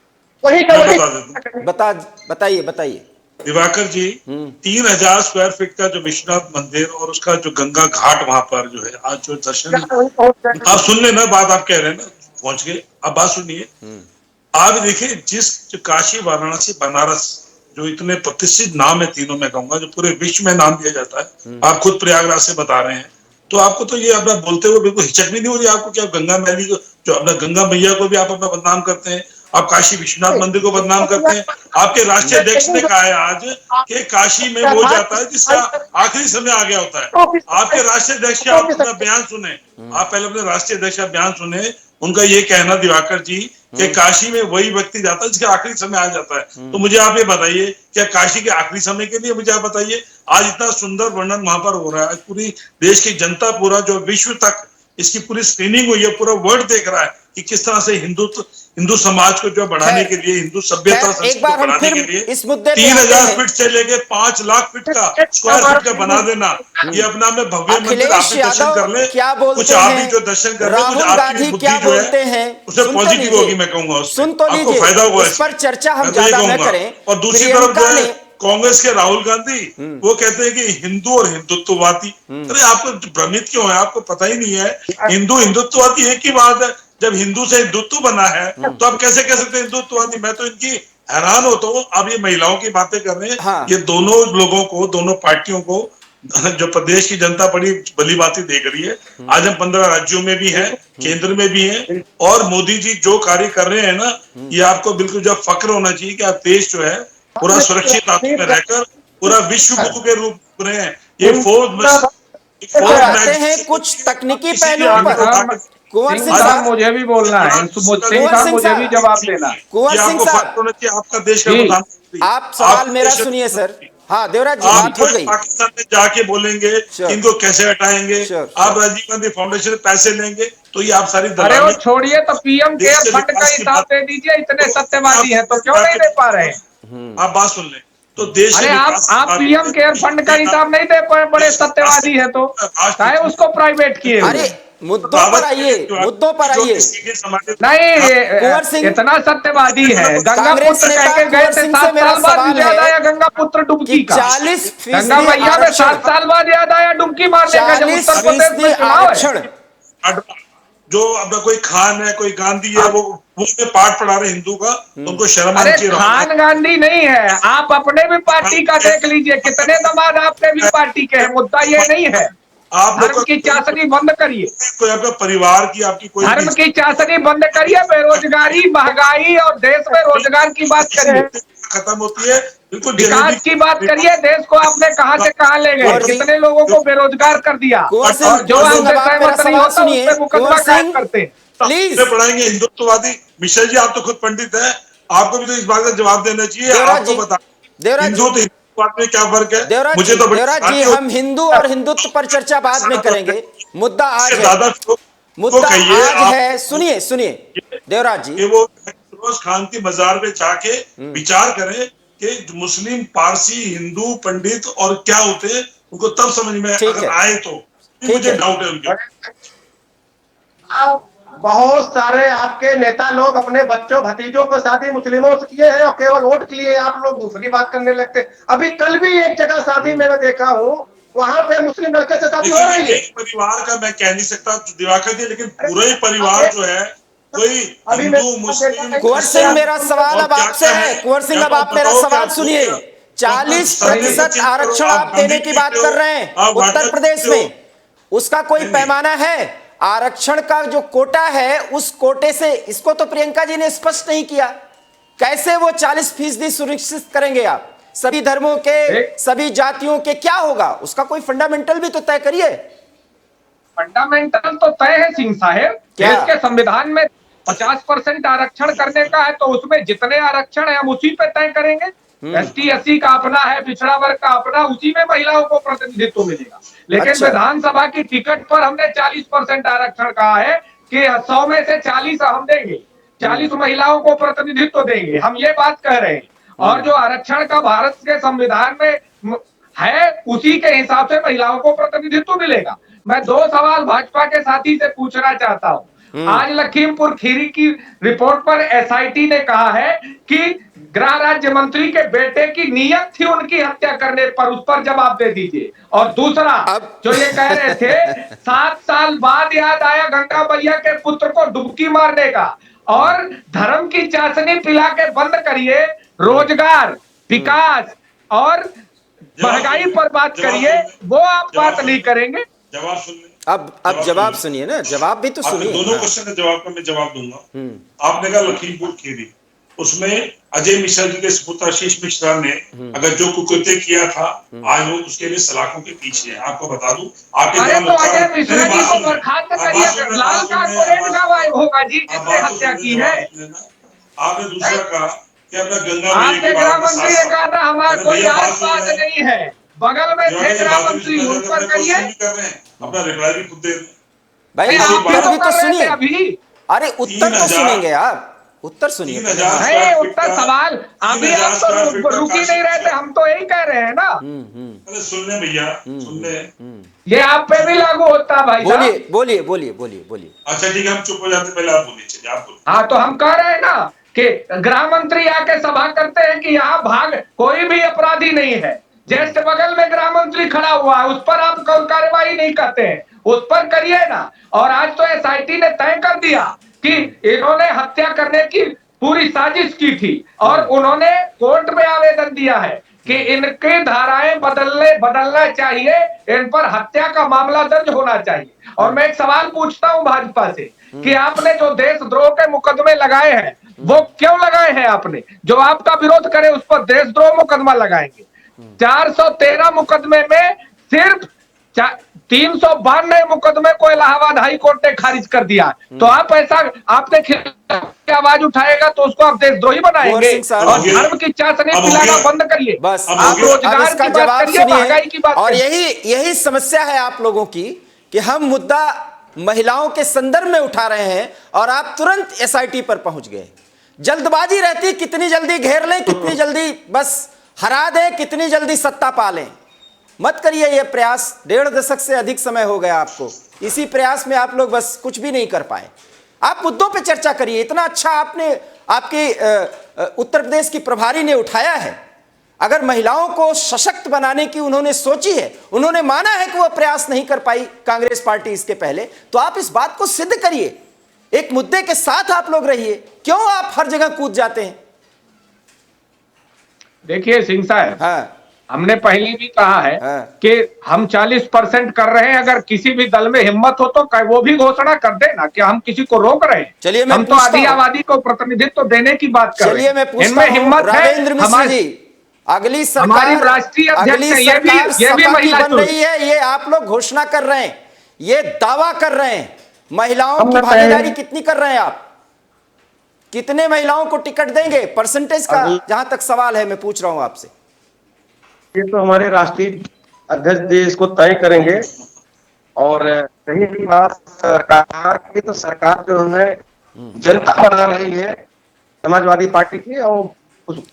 बताइए दिवाकर जी, 3000 स्क्वायर फीट का जो विश्वनाथ मंदिर और उसका जो गंगा घाट वहां पर जो है आज जो दर्शन, आप सुन लेना बात, आप कह रहे हैं ना पहुंच गए, अब बात सुनिए। आप देखिए, जिस जो काशी, वाराणसी, बनारस जो इतने प्रतिष्ठित नाम है, तीनों में कहूंगा जो पूरे विश्व में नाम दिया जाता है, आप खुद प्रयागराज से बता रहे हैं, तो आपको तो ये अपना बोलते हुए बिल्कुल हिचक भी नहीं हो रही आपको कि आप गंगा मैली को, जो अपना गंगा मैया को भी आप अपना बदनाम करते हैं, आप काशी विश्वनाथ मंदिर को बदनाम करते हैं। आपके राष्ट्रीय अध्यक्ष ने कहा है आज कि काशी में वो जाता है जिसका आखिरी समय आ गया होता है। आपके राष्ट्रीय अध्यक्ष का आप अपना बयान सुने, आप पहले अपने राष्ट्रीय अध्यक्ष का बयान सुने। उनका ये कहना दिवाकर जी कि काशी में वही व्यक्ति जाता है जिसका आखिरी समय आ जाता है। तो मुझे आप ये बताइए, क्या काशी के आखिरी समय के लिए, मुझे आप बताइए, आज इतना सुंदर वर्णन वहां पर हो रहा है, पूरी देश की जनता, पूरा जो विश्व तक इसकी पूरी स्क्रीनिंग हुई है, पूरा वर्ल्ड देख रहा है कि किस तरह से हिंदू समाज को जो बढ़ाने के लिए, हिंदू सभ्यता संस्कृति को बढ़ाने के लिए इस मुद्दे 3000 फीट से लेके 5 लाख फीट का स्क्वायर फीट का बना देना, ये अपना में भव्य मंदिर आप भी दर्शन कर ले, कुछ आप भी जो दर्शन कर ले, कुछ आपकी बुद्धि जो है उससे पॉजिटिव होगी, मैं कहूंगा उसमें आपको फायदा होगा। इस पर चर्चा हम तो ये ज्यादा न कहूंगा। करें। और दूसरी तरफ जो है कांग्रेस के राहुल गांधी, वो कहते हैं कि हिंदू और हिंदुत्ववादी। अरे आपको भ्रमित क्यों है? आपको पता ही नहीं है, हिंदू हिंदुत्ववादी एक ही बात है। जब हिंदू से हिंदुत्व बना है तो आप कैसे कह सकते हैं हिंदुत्ववादी? मैं तो इनकी हैरान होता हूँ। अब ये महिलाओं की बातें कर रहे हैं, ये दोनों लोगों को, दोनों पार्टियों को जो प्रदेश की जनता बड़ी भली बातें देख रही है। आज हम 15 राज्यों में भी हैं, केंद्र में भी हैं, और मोदी जी जो कार्य कर रहे हैं ना, ये आपको बिल्कुल जो फक्र होना चाहिए कि आप देश जो है पूरा सुरक्षित हाथों में रहकर पूरा विश्व गुरु के रूप में रहे हैं। ये आते हैं कुछ तकनीकी पहलुओं पर। कुंवर सिंह साहब, मुझे भी बोलना है, सिंह साहब मुझे भी जवाब देना है। कुंवर सिंह साहब, आपका देश का प्रधानमंत्री, आप सवाल मेरा सुनिए सर। हाँ देवराज जी, बात हो गई। पाकिस्तान में जाके बोलेंगे इनको कैसे हटाएंगे, आप राजीव गांधी फाउंडेशन में पैसे लेंगे, तो ये आप सारी अरे वो छोड़िए, तो पीएम केयर फंड का हिसाब दे दीजिए। इतने सत्यवादी हैं तो क्यों नहीं दे पा रहे हैं? आप बात सुन लें तो देश, अरे आप पीएम केयर फंड का हिसाब नहीं दे पाए, बड़े सत्यवादी है तो चाहे उसको प्राइवेट किए। अरे मुद्दों पर आइए, मुद्दों पर आइए। नहीं, इतना सत्यवादी है। गंगा पुत्र कह के गए थे, 7 साल बाद याद आया गंगा पुत्र डुबकी का। 40% गंगा मैया में 7 साल बाद याद आया डुबकी मारने का, जब उत्तर प्रदेश में चुनाव है। जो अपना कोई खान है, कोई गांधी है, वो पाठ पढ़ा रहे हिंदू का, उनको शर्म आनी चाहिए। खान गांधी नहीं है, आप अपने भी पार्टी का देख लीजिए, कितने दामाद आपने भी पार्टी के हैं। मुद्दा ये नहीं है। आप धर्म की चाशनी बंद करिए, कोई आपका परिवार की, आपकी कोई धर्म की चाशनी बंद करिए। बेरोजगारी, महंगाई और देश में रोजगार की बात करिए, खत्म होती है। बिल्कुल विकास की बात करिए। देश को आपने कहां से कहां ले गए, कितने लोगों को बेरोजगार कर दिया, और जो हमसे सहमत नहीं होता उस पर मुकदमा कायम करते हैं। प्लीज पढ़ाएंगे हिंदुत्ववादी। मिश्रा जी, आप तो खुद पंडित हैं, आपको भी तो इस बात का जवाब देना चाहिए। आपको बता, हिंदू तो में क्या फर्क है? मुझे तो देवराज जी, हम हिंदू और हिंदुत्व पर चर्चा बाद में करेंगे। मुद्दा आज है, मुद्दा आज है। सुनिए सुनिए देवराज जी, वो फिरोज खान की मजार पे जाके विचार करें कि मुस्लिम, पारसी, हिंदू पंडित और क्या होते हैं, उनको तब समझ में अगर आए तो। मुझे डाउट है उनके। बहुत सारे आपके नेता लोग अपने बच्चों भतीजों को शादी मुस्लिमों से किए हैं, और केवल वोट के लिए आप लोग दूसरी बात करने लगते। अभी कल भी एक जगह शादी मैंने देखा हूँ, वहां पे मुस्लिम लड़के से शादी हो रही है। परिवार का मैं कह नहीं सकता दिवाकर जी, लेकिन पूरा ही परिवार जो है, कोई हिंदू मुस्लिम। कुंवर सिंह, मेरा सवाल अब आपसे है। कुंवर सिंह, अब आप मेरा सवाल सुनिए। 40% आरक्षण आप देने की बात कर रहे हैं उत्तर प्रदेश में, उसका कोई पैमाना है? आरक्षण का जो कोटा है, उस कोटे से, इसको तो प्रियंका जी ने स्पष्ट नहीं किया। कैसे वो 40% सुनिश्चित करेंगे आप? सभी धर्मों के, सभी जातियों के क्या होगा? उसका कोई फंडामेंटल भी तो तय करिए। फंडामेंटल तो तय है सिंह साहब, देश के संविधान में 50% आरक्षण करने का है, तो उसमें जितने आरक्षण है हम उसी पे तय करेंगे। ST SC का अपना है, पिछड़ा वर्ग का अपना, उसी में महिलाओं को प्रतिनिधित्व मिलेगा। लेकिन विधानसभा की टिकट पर हमने 40% आरक्षण कहा है कि 100 में से 40 हम देंगे, 40 महिलाओं को प्रतिनिधित्व देंगे, हम ये बात कह रहे हैं। और जो आरक्षण का भारत के संविधान में है, उसी के हिसाब से महिलाओं को प्रतिनिधित्व मिलेगा। मैं 2 सवाल भाजपा के साथी से पूछना चाहता हूँ। आज लखीमपुर खीरी की रिपोर्ट पर SIT ने कहा है कि गृह राज्य मंत्री के बेटे की नीयत थी उनकी हत्या करने पर, उस पर जवाब दे दीजिए। और दूसरा, जो ये कह रहे थे 7 साल बाद याद आया गंगा मैया के पुत्र को डुबकी मारने का, और धर्म की चाशनी पिला के बंद करिए, रोजगार, विकास और महंगाई पर बात करिए, वो आप बात नहीं करेंगे। जवाब सुन लें। अब जवाब सुनिए ना, जवाब भी तो सुनिए। दोनों क्वेश्चन का जवाब का मैं जवाब दूंगा। आपने कहा लखीमपुर खीरी, उसमें अजय मिश्रा जी के सुपुत्र आशीष मिश्रा ने अगर जो कुकृत्य किया था, आज वो उसके लिए सलाखों के पीछे है। आपको बता दूं, आपके अजय मिश्रा जी को बर्खास्त करिए, लाल कारपोरेट का होगा जी जिसने हत्या की है। आपने दूसरा कहा कि अपना गंगा, आपके गृह मंत्री ने कहा था हमारा कोई आतंकवाद नहीं है, बगल में थे गृह मंत्री, उन पर करिए। अपना रिप्लाई भी खुद दे भाई, उत्तर भी तो सुनिए अभी। अरे उत्तर तो सुनेंगे आप, उत्तर सुनिए। नहीं, उत्तर सवाल अभी आप तो रुक ही नहीं रहे थे, हम तो यही कह रहे हैं ना। अरे सुन ले भैया, सुन ले। ये आप पे भी लागू होता भाई। बोलिए बोलिए बोलिए बोलिए बोलिए। अच्छा ठीक है, हम चुप हो जाते, पहले आप बोलिए। चलिए आप बोलिए। हाँ, तो हम कह रहे हैं ना कि गृह मंत्री आके सभा करते हैं कि यहाँ भाग कोई भी अपराधी नहीं है, जैसे बगल में गृह मंत्री खड़ा हुआ है, उस पर आप कार्रवाई नहीं करते हैं, उस पर करिए ना। और आज तो SIT ने तय कर दिया कि इन्होंने हत्या करने की पूरी साजिश की थी, और उन्होंने कोर्ट में आवेदन दिया है कि इनके धाराएं बदलना चाहिए, इन पर हत्या का मामला दर्ज होना चाहिए। और मैं एक सवाल पूछता हूं भाजपा से कि आपने जो देशद्रोह के मुकदमे लगाए हैं वो क्यों लगाए हैं? आपने जो आपका विरोध करे उस पर देशद्रोह मुकदमा लगाएंगे। 413 मुकदमे में सिर्फ 392 मुकदमे को इलाहाबाद हाई कोर्ट ने खारिज कर दिया। तो आप ऐसा आपने खिलाफ आवाज उठाएगा तो उसको आप देशद्रोही बनाएंगे। और धर्म की चाशनी पिलाना बंद करिए। बस आप रोजगार की बात करिए, महंगाई की बात और करिए। यही समस्या है आप लोगों की कि हम मुद्दा महिलाओं के संदर्भ में उठा रहे हैं और आप तुरंत एसआईटी पर पहुंच गए। जल्दबाजी रहती, कितनी जल्दी घेर लें, कितनी जल्दी बस हरा दें, कितनी जल्दी सत्ता पा लें। मत करिए ये प्रयास। 1.5 दशक से अधिक समय हो गया आपको, इसी प्रयास में आप लोग बस कुछ भी नहीं कर पाए। आप मुद्दों पे चर्चा करिए। इतना अच्छा आपने आपके उत्तर प्रदेश की प्रभारी ने उठाया है। अगर महिलाओं को सशक्त बनाने की उन्होंने सोची है, उन्होंने माना है कि वह प्रयास नहीं कर पाई कांग्रेस पार्टी इसके पहले, तो आप इस बात को सिद्ध करिए। एक मुद्दे के साथ आप लोग रहिए। क्यों आप हर जगह कूद जाते हैं? देखिए सिंह साहब, हाँ, हमने पहले भी कहा है कि हम 40% कर रहे हैं। अगर किसी भी दल में हिम्मत हो तो वो भी घोषणा कर देना कि हम किसी को रोक रहे हैं। चलिए हम तो आधी आबादी को प्रतिनिधित्व देने की बात कर रहे हैं। चलिए मैं पूछता इनमें हिम्मत है। राजेंद्र मिश्र जी, अगली सरकार, हमारी राष्ट्रीय अध्यक्ष है, ये भी महिला बन रही है, ये आप लोग घोषणा कर रहे हैं, ये दावा कर रहे हैं। महिलाओं की भागीदारी कितनी कर रहे हैं आप? कितने महिलाओं को टिकट देंगे? परसेंटेज का जहां तक सवाल है मैं पूछ रहा हूं आपसे। ये तो हमारे राष्ट्रीय अध्यक्ष जी इसको तय करेंगे। और रही बात सरकार की, तो सरकार जो है जनता बना रही है समाजवादी पार्टी की, और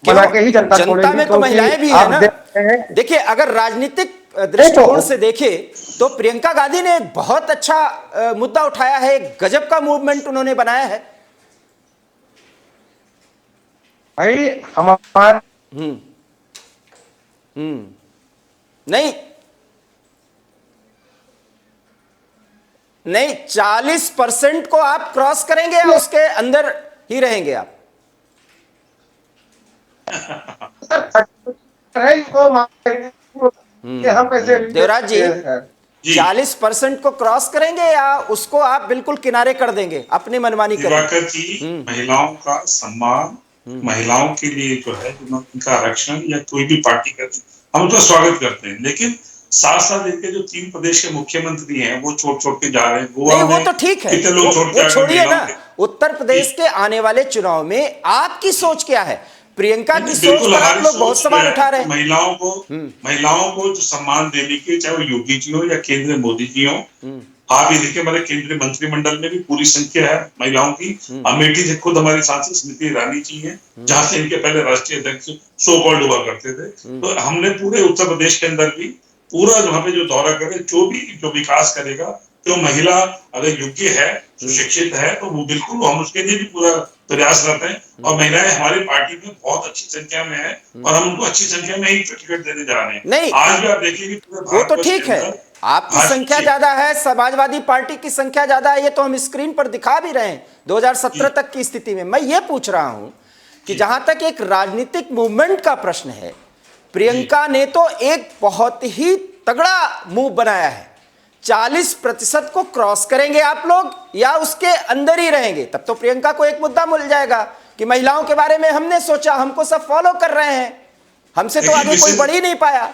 बना के ही जनता में तो महिलाएं भी है ना। देखिए, अगर राजनीतिक दृष्टिकोण से देखें तो प्रियंका गांधी ने एक बहुत अच्छा मुद्दा उठाया है। एक गजब का मूवमेंट उन्होंने बनाया है भाई। हमारे नहीं 40% को आप क्रॉस करेंगे या उसके अंदर ही रहेंगे आप? हम कैसे देवराज जी 40% को क्रॉस करेंगे या उसको आप बिल्कुल किनारे कर देंगे, अपनी मनमानी करेंगे? दिवाकर जी, महिलाओं का सम्मान, महिलाओं के लिए जो है उनका आरक्षण या कोई भी पार्टी करती, हम तो स्वागत करते हैं। लेकिन साथ साथ इनके जो 3 प्रदेश के मुख्यमंत्री हैं वो छोड़ के जा रहे हैं। गोवा नहीं, वो तो ठीक है, वो छोड़िए ना। उत्तर प्रदेश के आने वाले चुनाव में आपकी सोच क्या है? प्रियंका की सोच पर आप लोग बहुत सवाल उठा रहे हैं। महिलाओं को जो सम्मान देने के, चाहे वो योगी जी हो या केंद्र मोदी जी हो। आप ये देखिए, हमारे केंद्रीय मंत्रिमंडल में भी पूरी संख्या है महिलाओं की। अमेठी से खुद हमारी सांसद स्मृति ईरानी जी हैं, जहां से इनके पहले राष्ट्रीय अध्यक्ष सो कॉल्ड हुआ करते थे। तो हमने पूरे उत्तर प्रदेश के अंदर भी पूरा वहां पे जो दौरा करे, जो विकास करेगा, जो महिला अगर योग्य है, सुशिक्षित है, तो वो बिल्कुल हम उसके लिए भी पूरा प्रयासरत हैं। और महिलाएं हमारी पार्टी में बहुत अच्छी संख्या में है और हम उनको अच्छी संख्या में ही टिकट देने जा रहे हैं। नहीं, आज भी आप देखिए वो तो ठीक है, आपकी संख्या ज्यादा है, समाजवादी पार्टी की संख्या ज्यादा है, ये तो हम स्क्रीन पर दिखा भी रहे हैं 2017 तक की स्थिति में। मैं ये पूछ रहा हूं कि जहां तक एक राजनीतिक मूवमेंट का प्रश्न है, प्रियंका ने तो एक बहुत ही तगड़ा मूव बनाया है। 40% को क्रॉस करेंगे आप लोग या उसके अंदर ही रहेंगे? तब तो प्रियंका को एक मुद्दा मिल जाएगा कि महिलाओं के बारे में हमने सोचा, हमको सब फॉलो कर रहे हैं, हमसे तो आगे कोई बढ़ ही नहीं पाया।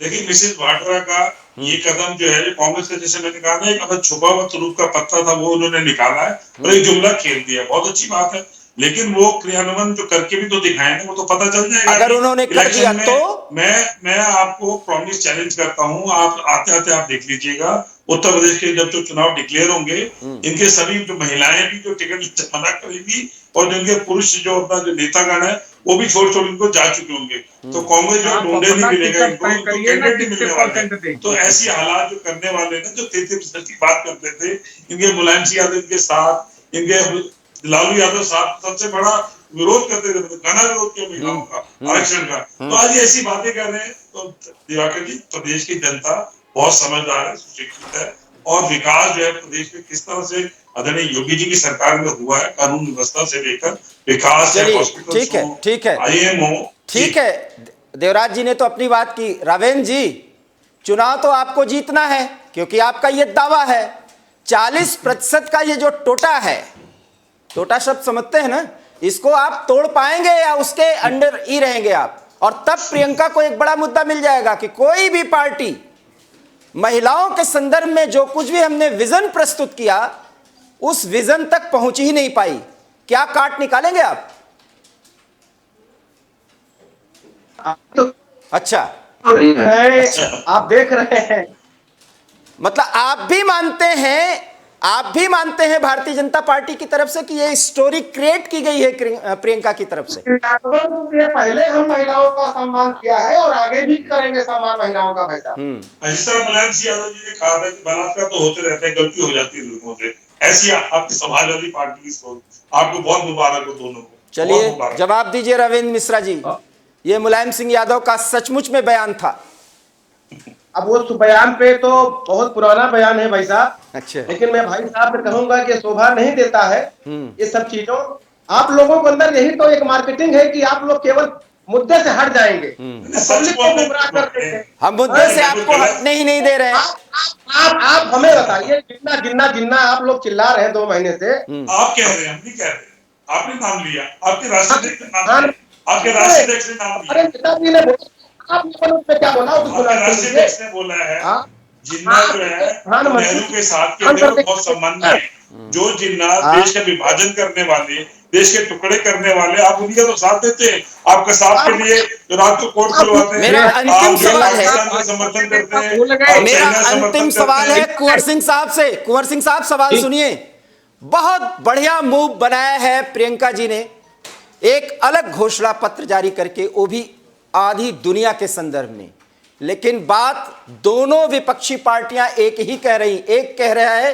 देखिए, मिसेस वाड्रा का ये कदम जो है, कांग्रेस का, जैसे मैंने कहा ना, एक छुपा हुआ तुरुप का पत्ता था, वो उन्होंने निकाला है और एक जुमला खेल दिया। बहुत अच्छी बात है, लेकिन वो क्रियान्वयन जो करके भी तो दिखाएंगे, वो तो पता चल जाएगा। अगर उन्होंने कर दिया तो मैं आपको प्रॉमिस चैलेंज करता हूँ, आप आते आप देख लीजिएगा, उत्तर प्रदेश के जब चुनाव डिक्लेयर होंगे, इनके सभी जो महिलाएं भी जो टिकट जमा करेंगी और जो इनके पुरुष जो अपना जो नेतागण है वो भी छोड़ इनको जा चुके होंगे। तो कांग्रेस जो ढूंढे नहीं मिलेगा इनको, कैंडिडेट नहीं मिलने वाले। तो ऐसी हालात जो करने वाले ना, जो 33% की बात करते थे, इनके मुलायम सिंह यादव के साथ, इनके लालू यादव साहब सबसे बड़ा विरोध करते थे, घना विरोध किया महिलाओं का आरक्षण का। तो आज ऐसी बातें कर रहे हैं। तो दिवाकर जी, प्रदेश की जनता बहुत समझदार है, सुशिक्षित है, और विकास जो है प्रदेश में किस तरह से आदरणीय योगी जी की सरकार में हुआ है, कानून व्यवस्था से लेकर विकास, ठीक है, IIM हो। ठीक है देवराज जी ने तो अपनी बात की। रावेंद्र जी, चुनाव तो आपको जीतना है क्योंकि आपका ये दावा है। 40% का ये जो टोटा है, टोटा शब्द समझते हैं ना, इसको आप तोड़ पाएंगे या उसके अंडर ही रहेंगे आप? और तब प्रियंका को एक बड़ा मुद्दा मिल जाएगा कि कोई भी पार्टी महिलाओं के संदर्भ में जो कुछ भी हमने विजन प्रस्तुत किया उस विजन तक पहुंच ही नहीं पाई। क्या काट निकालेंगे आप? तो अच्छा, है, आप देख रहे हैं। मतलब आप भी मानते हैं भारतीय जनता पार्टी की तरफ से कि ये स्टोरी क्रिएट की गई है प्रियंका की तरफ से? पहले हम महिलाओं का सम्मान किया है और आगे भी करेंगे सम्मान महिलाओं का। भाई साहब, जिस तरह मुलायम सिंह यादव जी ने कहा था कि बलात्कार तो होते रहते हैं, गलती हो जाती है लोगों से, ऐसी आपकी समाजवादी पार्टी की सोच। आपको बहुत मुबारक हो दोनों को। चलिए जवाब दीजिए रविंद्र मिश्रा जी, ये मुलायम सिंह यादव का सचमुच में बयान था? अब वो बयान पे तो बहुत पुराना बयान है भाई साहब। अच्छा, लेकिन मैं भाई साहब से कहूंगा कि शोभा नहीं देता है ये सब चीजों। आप लोगों के अंदर यही तो एक मार्केटिंग है कि आप लोग केवल मुद्दे से हट जाएंगे, पब्लिक को गुमराह करते हैं। हम मुद्दे से आपको हटने ही नहीं दे रहे हैं। आप हमें बताइए, जिन्ना जिन्ना जिन्ना आप लोग चिल्ला रहे हैं 2 महीने से। आप कह रहे हैं, हम नहीं कह रहे। आपने नाम लिया, आपके राष्ट्रीय अध्यक्ष ने नाम लिया, आपके राष्ट्रीय अध्यक्ष ने नाम लिया। अरे नेताजी ने बोला, आपने उस पे क्या बोला? आपके राष्ट्रीय अध्यक्ष ने बोला है जिन्ना जो है नेहरू के साथ के थे बहुत संबंध है। जो जिन्ना देश का विभाजन करने वाले, देश के टुकड़े करने वाले, आप उनका तो साथ देते हैं। आप कसाब के लिए जो रात को कोर्ट खुलवाते हैं, मेरा अंतिम सवाल है, समर्थन करते हैं। मेरा अंतिम सवाल है कुंवर सिंह साहब से। कुंवर सिंह साहब, सवाल सुनिए। बहुत बढ़िया मूव बनाया है प्रियंका जी ने, एक अलग घोषणा पत्र जारी करके, वो भी आधी दुनिया के संदर्भ में। लेकिन बात दोनों विपक्षी पार्टियां एक ही कह रही। एक कह रहा है,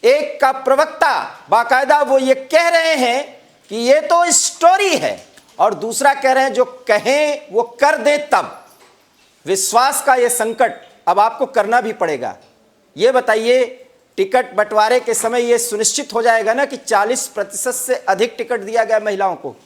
एक का प्रवक्ता बाकायदा वो ये कह रहे हैं कि ये तो स्टोरी है, और दूसरा कह रहे हैं जो कहें वो कर दे। तब विश्वास का ये संकट अब आपको करना भी पड़ेगा। ये बताइए, टिकट बंटवारे के समय ये सुनिश्चित हो जाएगा ना कि 40% से अधिक टिकट दिया गया महिलाओं को?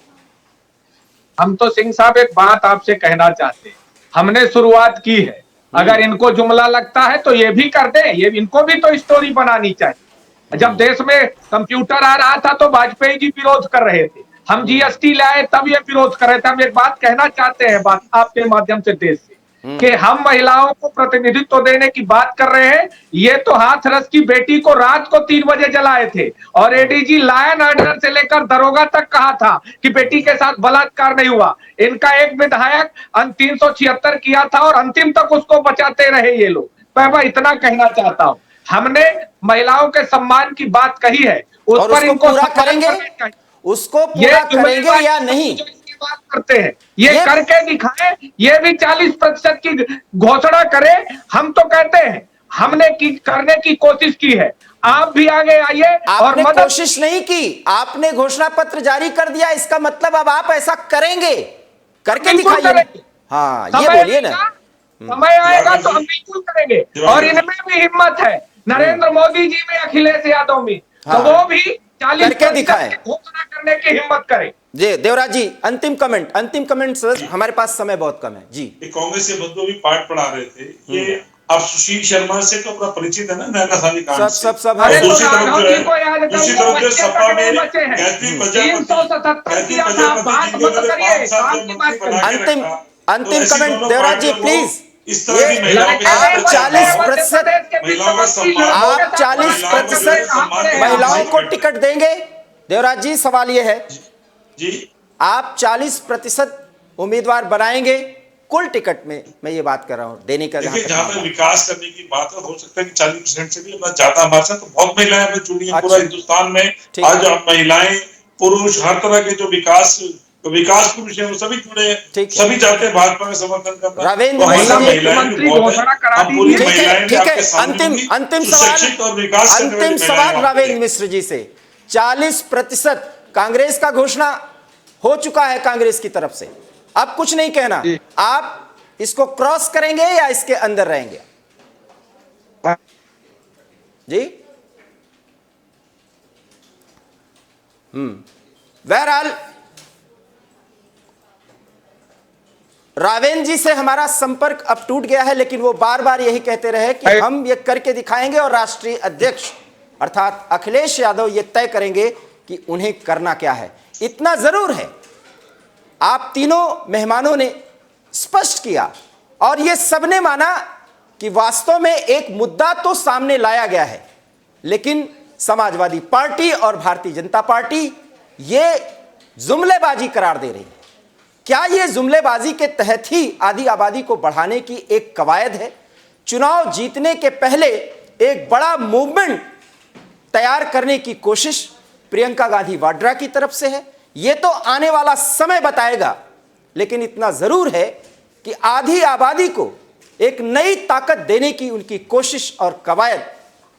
हम तो सिंह साहब एक बात आपसे कहना चाहते हैं, हमने शुरुआत की है। अगर इनको जुमला लगता है तो ये भी कर दे, ये इनको भी तो स्टोरी बनानी चाहिए। जब देश में कंप्यूटर आ रहा था तो वाजपेयी जी विरोध कर रहे थे, हम जीएसटी लाए तब ये विरोध कर रहे थे। हम एक बात कहना चाहते हैं, बात आपके माध्यम से देश से, कि हम महिलाओं को प्रतिनिधित्व देने की बात कर रहे हैं। ये तो हाथरस की बेटी को रात को 3 बजे जलाए थे, और एडीजी लायन ऑर्डर से लेकर दरोगा तक कहा था कि बेटी के साथ बलात्कार नहीं हुआ। इनका एक विधायक 376 किया था और अंतिम तक उसको बचाते रहे ये लोग। मैं इतना कहना चाहता हूं, हमने महिलाओं के सम्मान की बात कही है, उस और पर उसको इनको पूरा करेंगे? उसको पूरा करेंगे या नहीं? बात करते हैं, ये करके दिखाए। ये भी 40% की घोषणा करे। हम तो कहते हैं हमने करने की कोशिश की है, आप भी आगे आइए। और आपने कोशिश नहीं की, आपने घोषणा पत्र जारी कर दिया, इसका मतलब अब आप ऐसा करेंगे, करके दिखाइए। हाँ, ये बोलिए ना। समय आएगा तो हम बिल्कुल करेंगे, और इनमें भी हिम्मत है, नरेंद्र मोदी जी में, अखिलेश यादव में। तो वो भी 40% घोषणा करने की हिम्मत करें। जी देवराज जी, अंतिम कमेंट सर, हमारे पास समय बहुत कम है जी। कांग्रेस के बंधु भी पाठ पढ़ा रहे थे, ये आप सुशील शर्मा से तो अपना परिचित है ना, नैना साली कांड से। सब और दूसरी तरफ जो सपा में गायत्री प्रजापति जी अंतिम कमेंट देवराज जी प्लीज। इस तरह की महिलाओं के आप 40% महिलाओं को टिकट देंगे? देवराज जी, सवाल ये है जी, आप 40% उम्मीदवार बनाएंगे कुल टिकट में? मैं ये बात कर रहा हूँ देने का। देखिए, जहाँ पे विकास करने की बात है, हो सकता है कि 40% से भी ज्यादा हमारे साथ तो बहुत महिलाएं जुड़ी हैं। पूरा हिंदुस्तान में आज महिलाएं, पुरुष, हर तरह के जो विकास पुरुष है वो सभी जुड़े हैं, सभी चाहते हैं भाजपा का समर्थन करना। रविंद्र ठीक है, अंतिम सवाल रविंद्र मिश्र जी से। 40% कांग्रेस का घोषणा हो चुका है कांग्रेस की तरफ से, अब कुछ नहीं कहना। आप इसको क्रॉस करेंगे या इसके अंदर रहेंगे जी? बहरहाल रावेन जी से हमारा संपर्क अब टूट गया है, लेकिन वो बार बार यही कहते रहे कि हम ये करके दिखाएंगे और राष्ट्रीय अध्यक्ष अर्थात अखिलेश यादव ये तय करेंगे कि उन्हें करना क्या है। इतना जरूर है, आप तीनों मेहमानों ने स्पष्ट किया और ये सबने माना कि वास्तव में एक मुद्दा तो सामने लाया गया है, लेकिन समाजवादी पार्टी और भारतीय जनता पार्टी ये जुमलेबाजी करार दे रही है। क्या ये जुमलेबाजी के तहत ही आधी आबादी को बढ़ाने की एक कवायद है? चुनाव जीतने के पहले एक बड़ा मूवमेंट तैयार करने की कोशिश प्रियंका गांधी वाड्रा की तरफ से है। यह तो आने वाला समय बताएगा, लेकिन इतना जरूर है कि आधी आबादी को एक नई ताकत देने की उनकी कोशिश और कवायद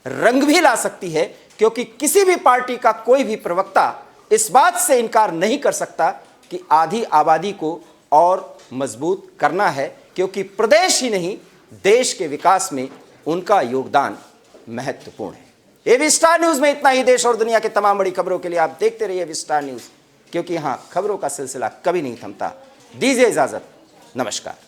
रंग भी ला सकती है, क्योंकि किसी भी पार्टी का कोई भी प्रवक्ता इस बात से इनकार नहीं कर सकता कि आधी आबादी को और मजबूत करना है, क्योंकि प्रदेश ही नहीं देश के विकास में उनका योगदान महत्वपूर्ण है। एबी स्टार न्यूज में इतना ही। देश और दुनिया के तमाम बड़ी खबरों के लिए आप देखते रहिए एबी स्टार न्यूज, क्योंकि यहां खबरों का सिलसिला कभी नहीं थमता। दीजिए इजाजत, नमस्कार।